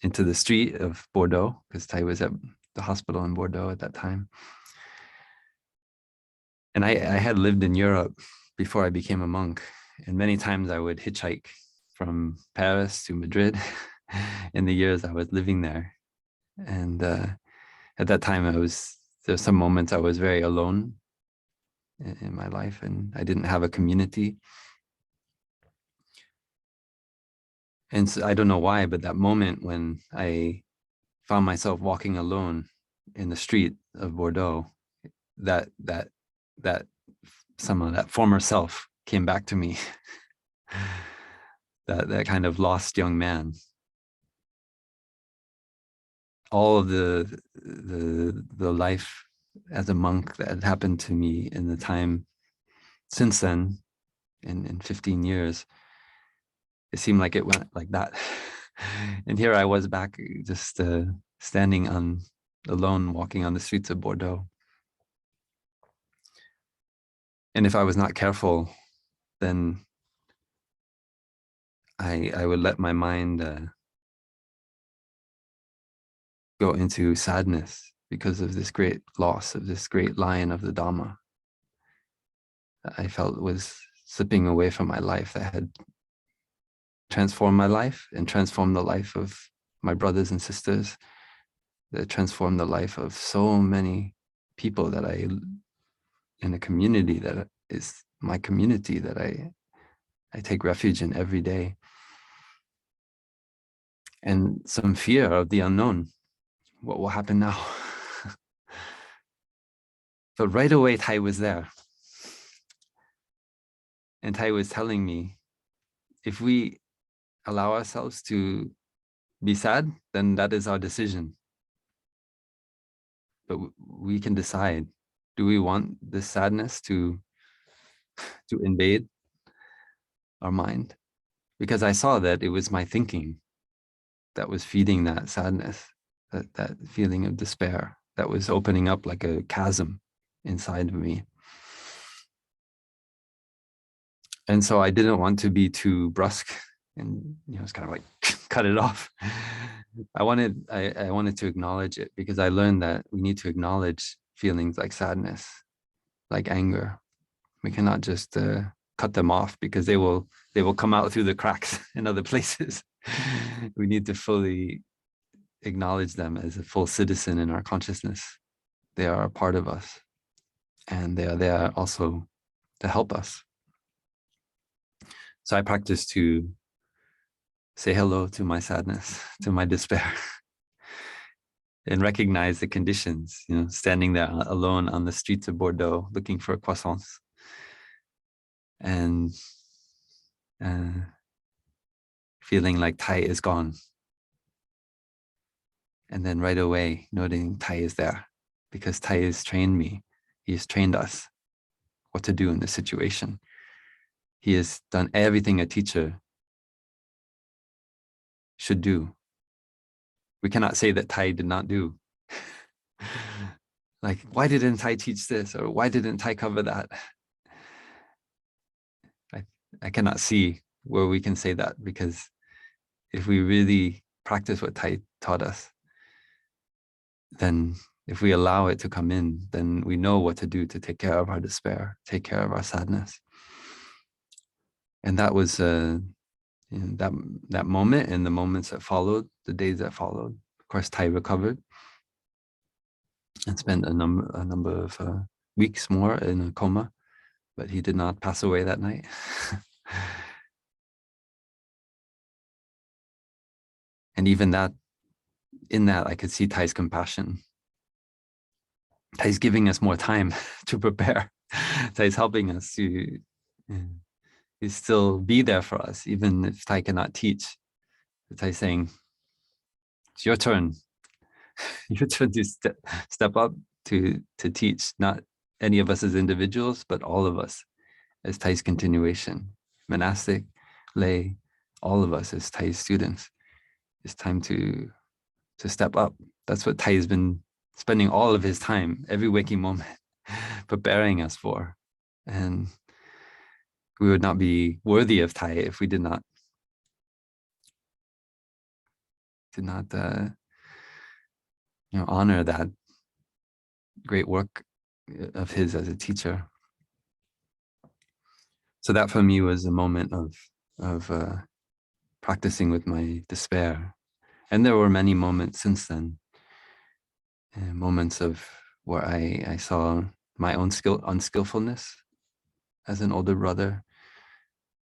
into the street of Bordeaux, because Thay was at the hospital in Bordeaux at that time. And I had lived in Europe before I became a monk. And many times I would hitchhike from Paris to Madrid in the years I was living there. And at that time, there's some moments I was very alone in my life, and I didn't have a community. And so I don't know why, but that moment when I found myself walking alone in the street of Bordeaux, that some of that former self came back to me. that kind of lost young man. All of the life as a monk that had happened to me in the time since then, in 15 years, it seemed like it went like that. And here I was back, just standing alone, walking on the streets of Bordeaux. And if I was not careful, then I would let my mind go into sadness because of this great loss of this great lion of the Dharma that I felt was slipping away from my life, that had transformed my life and transformed the life of my brothers and sisters, that transformed the life of so many people that in a community that is my community, that I take refuge in every day. And some fear of the unknown. What will happen now? But right away, Thay was there. And Thay was telling me, if we allow ourselves to be sad, then that is our decision. But we can decide, do we want this sadness to invade our mind? Because I saw that it was my thinking that was feeding that sadness, that feeling of despair that was opening up like a chasm inside of me. And so I didn't want to be too brusque and, it's kind of like cut it off. I wanted to acknowledge it, because I learned that we need to acknowledge feelings like sadness, like anger. We cannot just cut them off, because they will come out through the cracks in other places. We need to fully acknowledge them as a full citizen in our consciousness. They are a part of us, and they are there also to help us. So I practice to say hello to my sadness, to my despair, and recognize the conditions, standing there alone on the streets of Bordeaux looking for croissants. in feeling like Thay is gone. And then right away, noting Thay is there, because Thay has trained me. He has trained us what to do in this situation. He has done everything a teacher should do. We cannot say that Thay did not do. Like, why didn't Thay teach this? Or why didn't Thay cover that? I cannot see where we can say that, because if we really practice what Thay taught us, then if we allow it to come in, then we know what to do to take care of our despair, take care of our sadness. And that was that moment and the moments that followed, the days that followed. Of course, Thay recovered and spent a number of weeks more in a coma, but he did not pass away that night. And even that, in that, I could see Thay's compassion. Thay's giving us more time to prepare. Thay's helping us to still be there for us, even if Thay cannot teach. Thay's saying, it's your turn. Your turn to step up to teach, not any of us as individuals, but all of us as Thay's continuation. Monastic, lay, all of us as Thay's students. It's time to step up. That's what Thay has been spending all of his time, every waking moment, preparing us for. And we would not be worthy of Thay if we did not honor that great work of his as a teacher. So that for me was a moment of practicing with my despair. And there were many moments since then, moments of where I saw my own unskillfulness as an older brother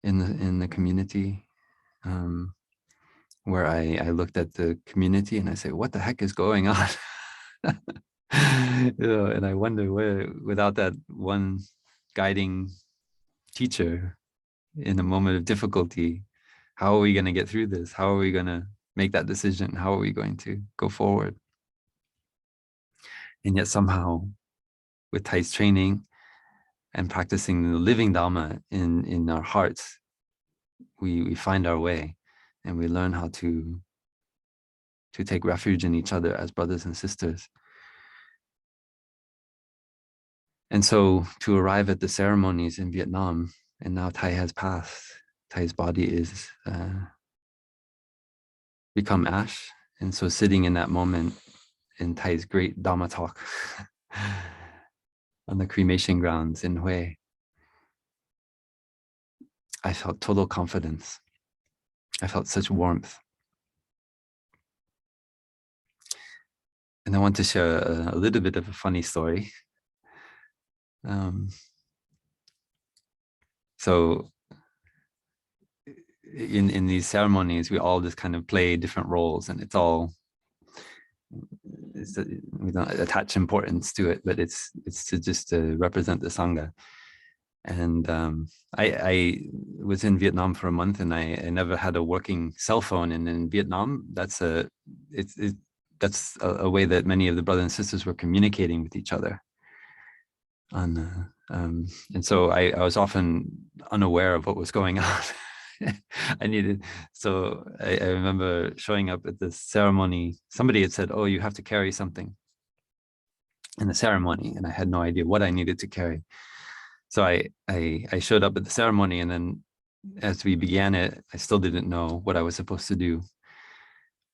in the community, where I looked at the community and I say, what the heck is going on? And I wonder where, without that one guiding teacher in a moment of difficulty, how are we going to get through this? How are we going to make that decision? How are we going to go forward? And yet somehow, with Thay's training and practicing the living dharma in our hearts, we find our way, and we learn how to take refuge in each other as brothers and sisters. And so to arrive at the ceremonies in Vietnam, and now Thay has passed, Thay's body is become ash. And so sitting in that moment in Thay's great Dharma talk on the cremation grounds in Hue, I felt total confidence. I felt such warmth. And I want to share a little bit of a funny story. So in these ceremonies, we all just kind of play different roles, and we don't attach importance to it, but it's to just to represent the Sangha. And I was in Vietnam for a month, and I never had a working cell phone. And in Vietnam, that's a way that many of the brothers and sisters were communicating with each other. And so I was often unaware of what was going on. I remember showing up at this ceremony. Somebody had said, oh, you have to carry something in the ceremony. And I had no idea what I needed to carry. So I showed up at the ceremony, and then as we began it, I still didn't know what I was supposed to do.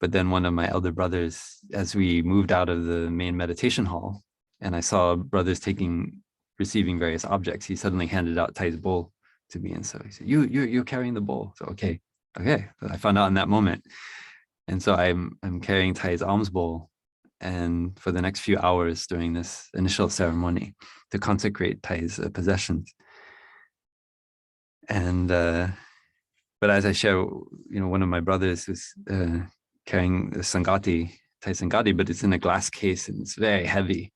But then one of my elder brothers, as we moved out of the main meditation hall, and I saw brothers receiving various objects, he suddenly handed out Thay's bowl to me. And so he said, you're carrying the bowl. So okay. I found out in that moment. And so I'm carrying Thay's alms bowl, and for the next few hours during this initial ceremony to consecrate Thay's possessions. And but as I share, one of my brothers was carrying the Sangati, Thai Sangati, but it's in a glass case and it's very heavy.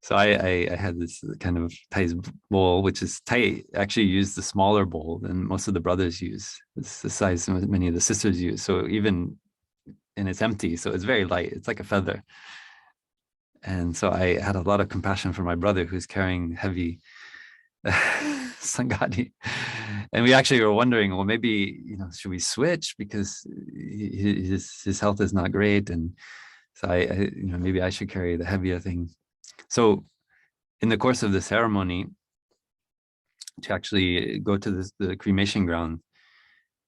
So I had this kind of Thai's bowl, which is Thai actually used the smaller bowl than most of the brothers use. It's the size many of the sisters use. So even, and it's empty, so it's very light. It's like a feather. And so I had a lot of compassion for my brother who's carrying heavy Sangati. And we actually were wondering, well, maybe, should we switch because his health is not great. And so maybe I should carry the heavier thing. So in the course of the ceremony, to actually go to the cremation ground,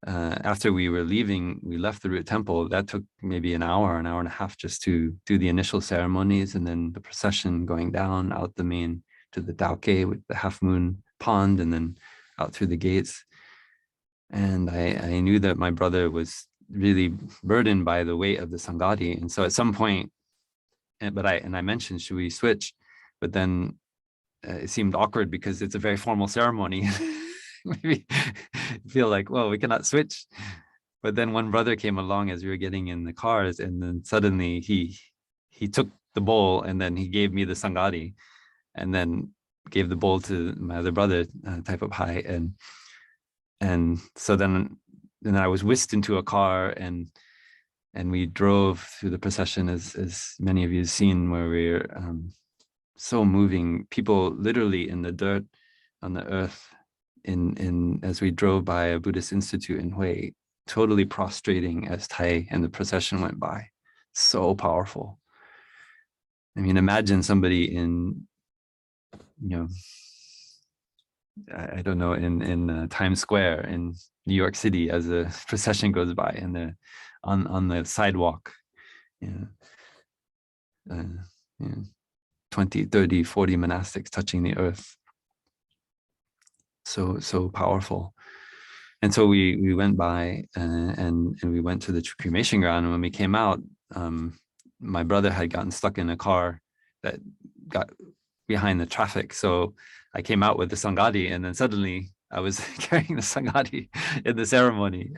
after we were leaving, we left the root temple. That took maybe an hour and a half just to do the initial ceremonies, and then the procession going down out the main to the Tauke with the half moon pond, and then out through the gates. And I knew that my brother was really burdened by the weight of the Sangati. And so at some point, I mentioned, should we switch? But then it seemed awkward because it's a very formal ceremony. Maybe feel like, well, we cannot switch. But then one brother came along as we were getting in the cars, and then suddenly he took the bowl and then he gave me the Sangati, and then gave the bowl to my other brother, Thay Phap Luu, and so then I was whisked into a car, and we drove through the procession, as many of you have seen, where we're so moving, people literally in the dirt on the earth, in as we drove by a Buddhist institute in Hue, totally prostrating as Thai and the procession went by. So powerful. I mean, imagine somebody in, I don't know, in Times Square in New York City as a procession goes by, and on the sidewalk, you know, 20, 30, 40 monastics touching the earth. So powerful. And so we went by, and we went to the cremation ground. And when we came out, my brother had gotten stuck in a car that got behind the traffic. So I came out with the Sangati, and then suddenly I was carrying the Sangati in the ceremony.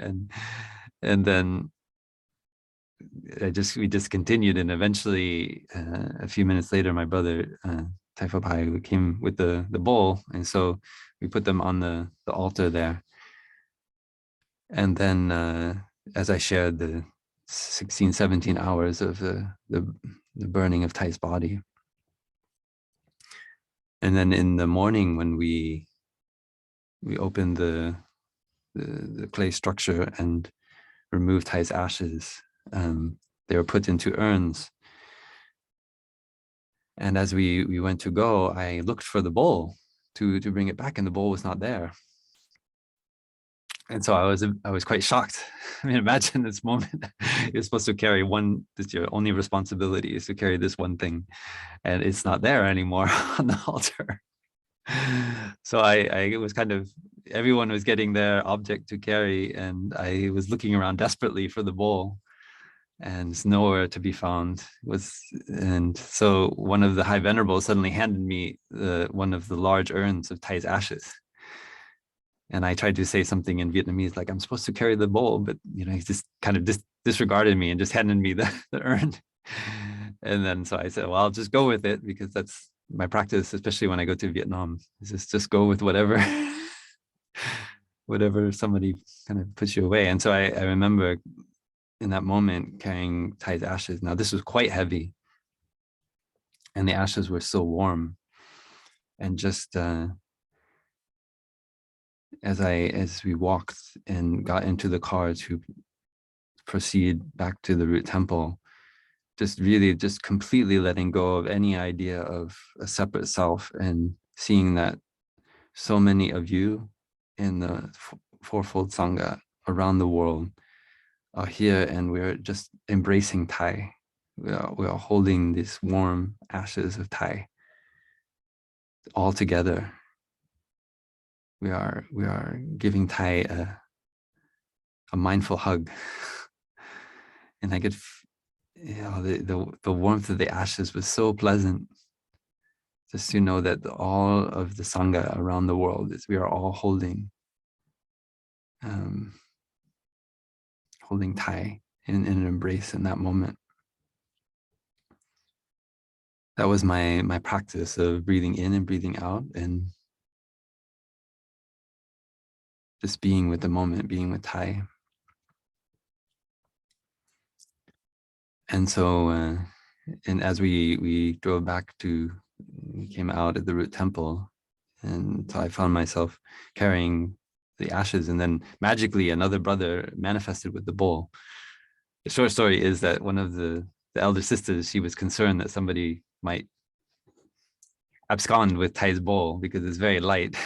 And then we just continued. And eventually, a few minutes later, my brother, Thay Phap Luu, came with the bowl. And so we put them on the altar there. And then as I shared the 16, 17 hours of the burning of Thai's body. And then in the morning, when we opened the clay structure and removed Thai's ashes, they were put into urns. And as we went to go, I looked for the bowl to bring it back, and the bowl was not there. And so I was quite shocked. I mean, imagine this moment. You're supposed to carry one, this your only responsibility is to carry this one thing, and it's not there anymore on the altar. So I was kind of, everyone was getting their object to carry, and I was looking around desperately for the bowl, and it's nowhere to be found. And so one of the High Venerables suddenly handed me one of the large urns of Thai's ashes. And I tried to say something in Vietnamese, like, I'm supposed to carry the bowl, but he just kind of disregarded me and just handed me the urn. And then so I said, well, I'll just go with it, because that's my practice, especially when I go to Vietnam, is just go with whatever whatever somebody kind of puts you away. And so I remember in that moment carrying Thai's ashes. Now this was quite heavy, and the ashes were so warm. And just as we walked and got into the car to proceed back to the root temple, just really just completely letting go of any idea of a separate self, and seeing that so many of you in the Fourfold Sangha around the world are here, and we're just embracing Thai. We are holding these warm ashes of Thai all together. We are giving Thai a mindful hug. And I could, the warmth of the ashes was so pleasant. Just to know that all of the Sangha around the world we are all holding Thai in an embrace in that moment. that was my practice of breathing in and breathing out, and just being with the moment, being with Thay. And so, and as we drove back we came out at the root temple, and so I found myself carrying the ashes, and then magically another brother manifested with the bowl. The short story is that one of the elder sisters, she was concerned that somebody might abscond with Thay's bowl because it's very light.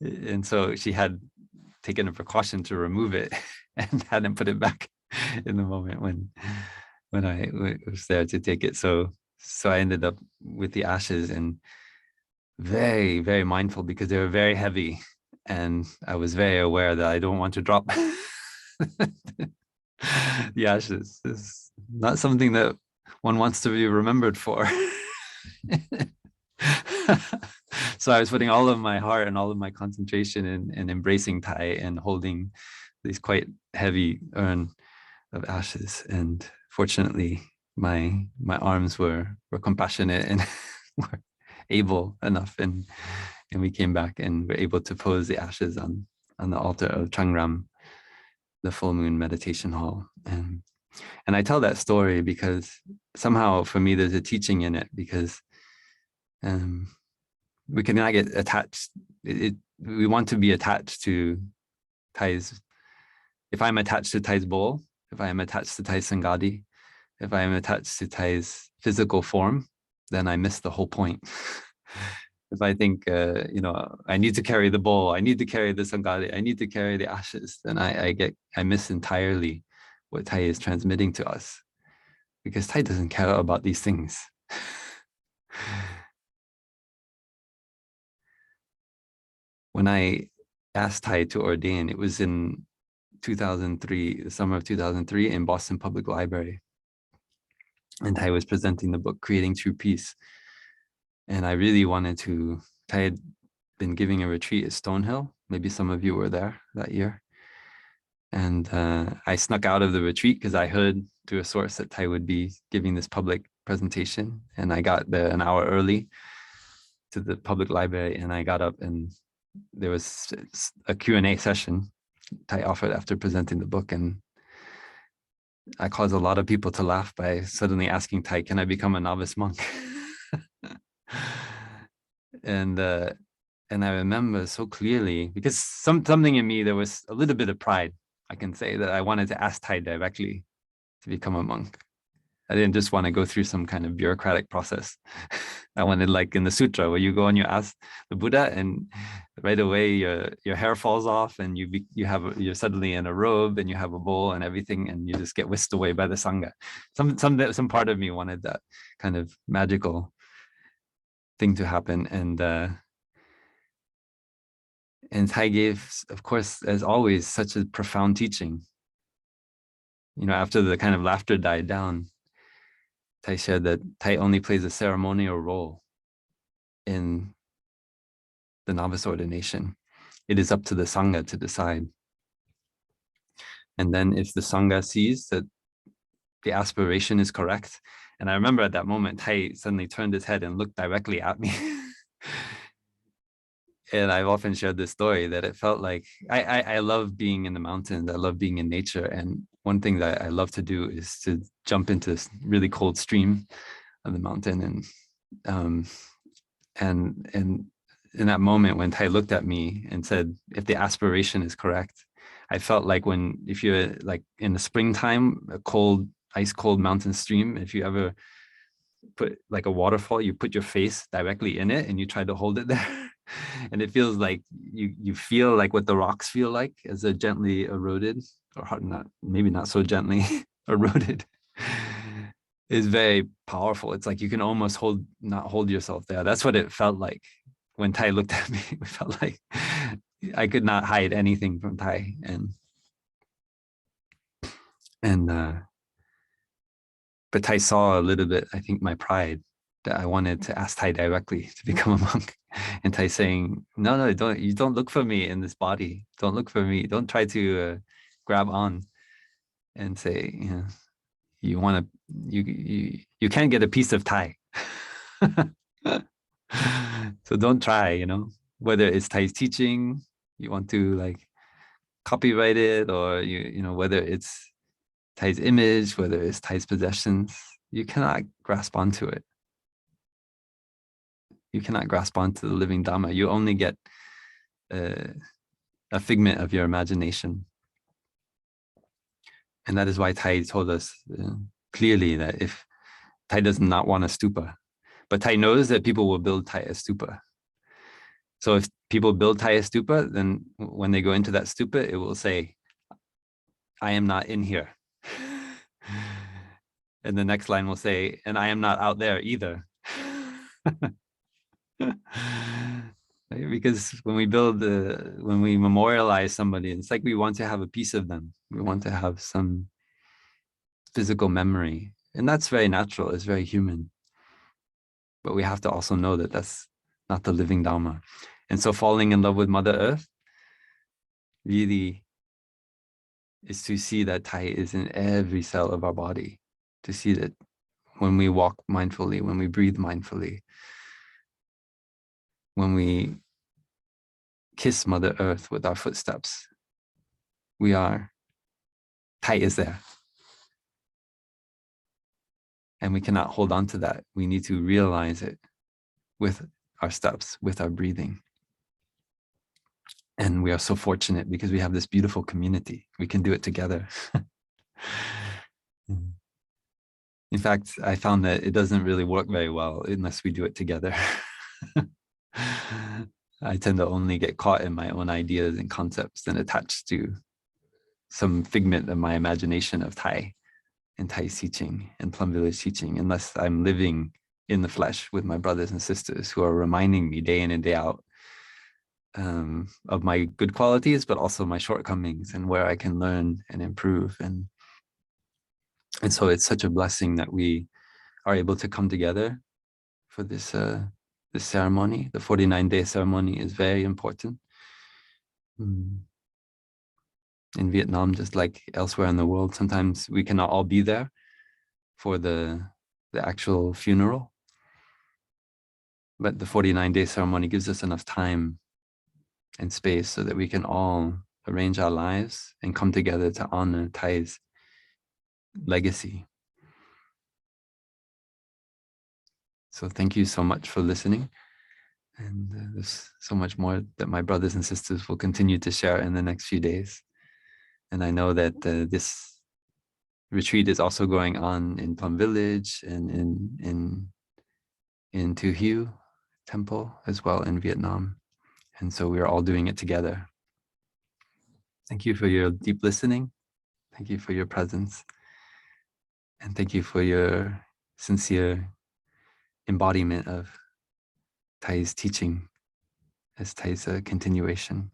And so she had taken a precaution to remove it and hadn't put it back in the moment when I was there to take it. So I ended up with the ashes, and very, very mindful because they were very heavy. And I was very aware that I don't want to drop the ashes. It's not something that one wants to be remembered for. So I was putting all of my heart and all of my concentration in embracing Thay and holding these quite heavy urn of ashes. And fortunately, my arms were compassionate and were able enough, and we came back and were able to pose the ashes on the altar of Changram, the full moon meditation hall. And I tell that story because somehow for me there's a teaching in it, because we cannot get attached. We want to be attached to Thay's. If I'm attached to Thay's bowl, if I am attached to Thay's Sangadi, if I am attached to Thay's physical form, then I miss the whole point. If I think, I need to carry the bowl, I need to carry the Sangadi, I need to carry the ashes, then I miss entirely what Thay is transmitting to us, because Thay doesn't care about these things. When I asked Thay to ordain, it was in 2003, the summer of 2003, in Boston Public Library. And Thay was presenting the book, Creating True Peace. And I really wanted to, Thay had been giving a retreat at Stonehill. Maybe some of you were there that year. And I snuck out of the retreat because I heard through a source that Thay would be giving this public presentation. And I got there an hour early to the public library, and I got up, and there was a Q&A session Thay offered after presenting the book. And I caused a lot of people to laugh by suddenly asking Thay, can I become a novice monk? And I remember so clearly, because something in me, there was a little bit of pride, I can say, that I wanted to ask Thay directly to become a monk. I didn't just want to go through some kind of bureaucratic process. I wanted, like in the sutra, where you go and you ask the Buddha, and right away your hair falls off, and you're suddenly in a robe, and you have a bowl and everything, and you just get whisked away by the sangha. Some part of me wanted that kind of magical thing to happen, and Thay gave, of course, as always, such a profound teaching. After the kind of laughter died down, Thay said that Thay only plays a ceremonial role in the novice ordination. It is up to the Sangha to decide. And then if the Sangha sees that the aspiration is correct, and I remember at that moment, Thay suddenly turned his head and looked directly at me. And I've often shared this story that it felt like I love being in the mountains. I love being in nature. And one thing that I love to do is to jump into this really cold stream of the mountain. And in that moment when Thay looked at me and said, if the aspiration is correct, I felt like if you're like in the springtime, a cold, ice cold mountain stream, if you ever put like a waterfall, you put your face directly in it and you try to hold it there. And it feels like you feel like what the rocks feel like as they're gently eroded, or maybe not so gently eroded, is very powerful. It's like you can almost not hold yourself there. That's what it felt like when Thay looked at me. It felt like I could not hide anything from Thay. But Thay saw a little bit, I think, my pride, that I wanted to ask Thay directly to become a monk. And Thay saying, no, you don't look for me in this body. Don't look for me. Don't try to grab on and say, you want to, you can't get a piece of Thay. So don't try, whether it's Thay's teaching, you want to like copyright it, or whether it's Thay's image, whether it's Thay's possessions, you cannot grasp onto it. You cannot grasp onto the living Dharma. You only get a figment of your imagination. And that is why Thay told us clearly that if Thay does not want a stupa, but Thay knows that people will build Thay a stupa. So if people build Thay a stupa, then when they go into that stupa, it will say, I am not in here. And the next line will say, and I am not out there either. Because when we memorialize somebody, it's like we want to have a piece of them. We want to have some physical memory. And that's very natural. It's very human. But we have to also know that that's not the living Dharma. And so falling in love with Mother Earth really is to see that Thay is in every cell of our body. To see that when we walk mindfully, when we breathe mindfully, when we kiss Mother Earth with our footsteps, Thay is there. And we cannot hold on to that. We need to realize it with our steps, with our breathing. And we are so fortunate because we have this beautiful community. We can do it together. In fact, I found that it doesn't really work very well unless we do it together. I tend to only get caught in my own ideas and concepts and attached to some figment of my imagination of Thay and Thay's teaching and Plum Village teaching, unless I'm living in the flesh with my brothers and sisters who are reminding me day in and day out of my good qualities, but also my shortcomings and where I can learn and improve. And so it's such a blessing that we are able to come together for this ceremony. The 49-day ceremony is very important. In Vietnam, just like elsewhere in the world, sometimes we cannot all be there for the actual funeral. But the 49-day ceremony gives us enough time and space so that we can all arrange our lives and come together to honor Thay's legacy. So thank you so much for listening. And there's so much more that my brothers and sisters will continue to share in the next few days. And I know that this retreat is also going on in Plum Village and in Tu Hieu Temple as well in Vietnam. And so we're all doing it together. Thank you for your deep listening. Thank you for your presence. And thank you for your sincere embodiment of Thay's teaching as Thay's continuation.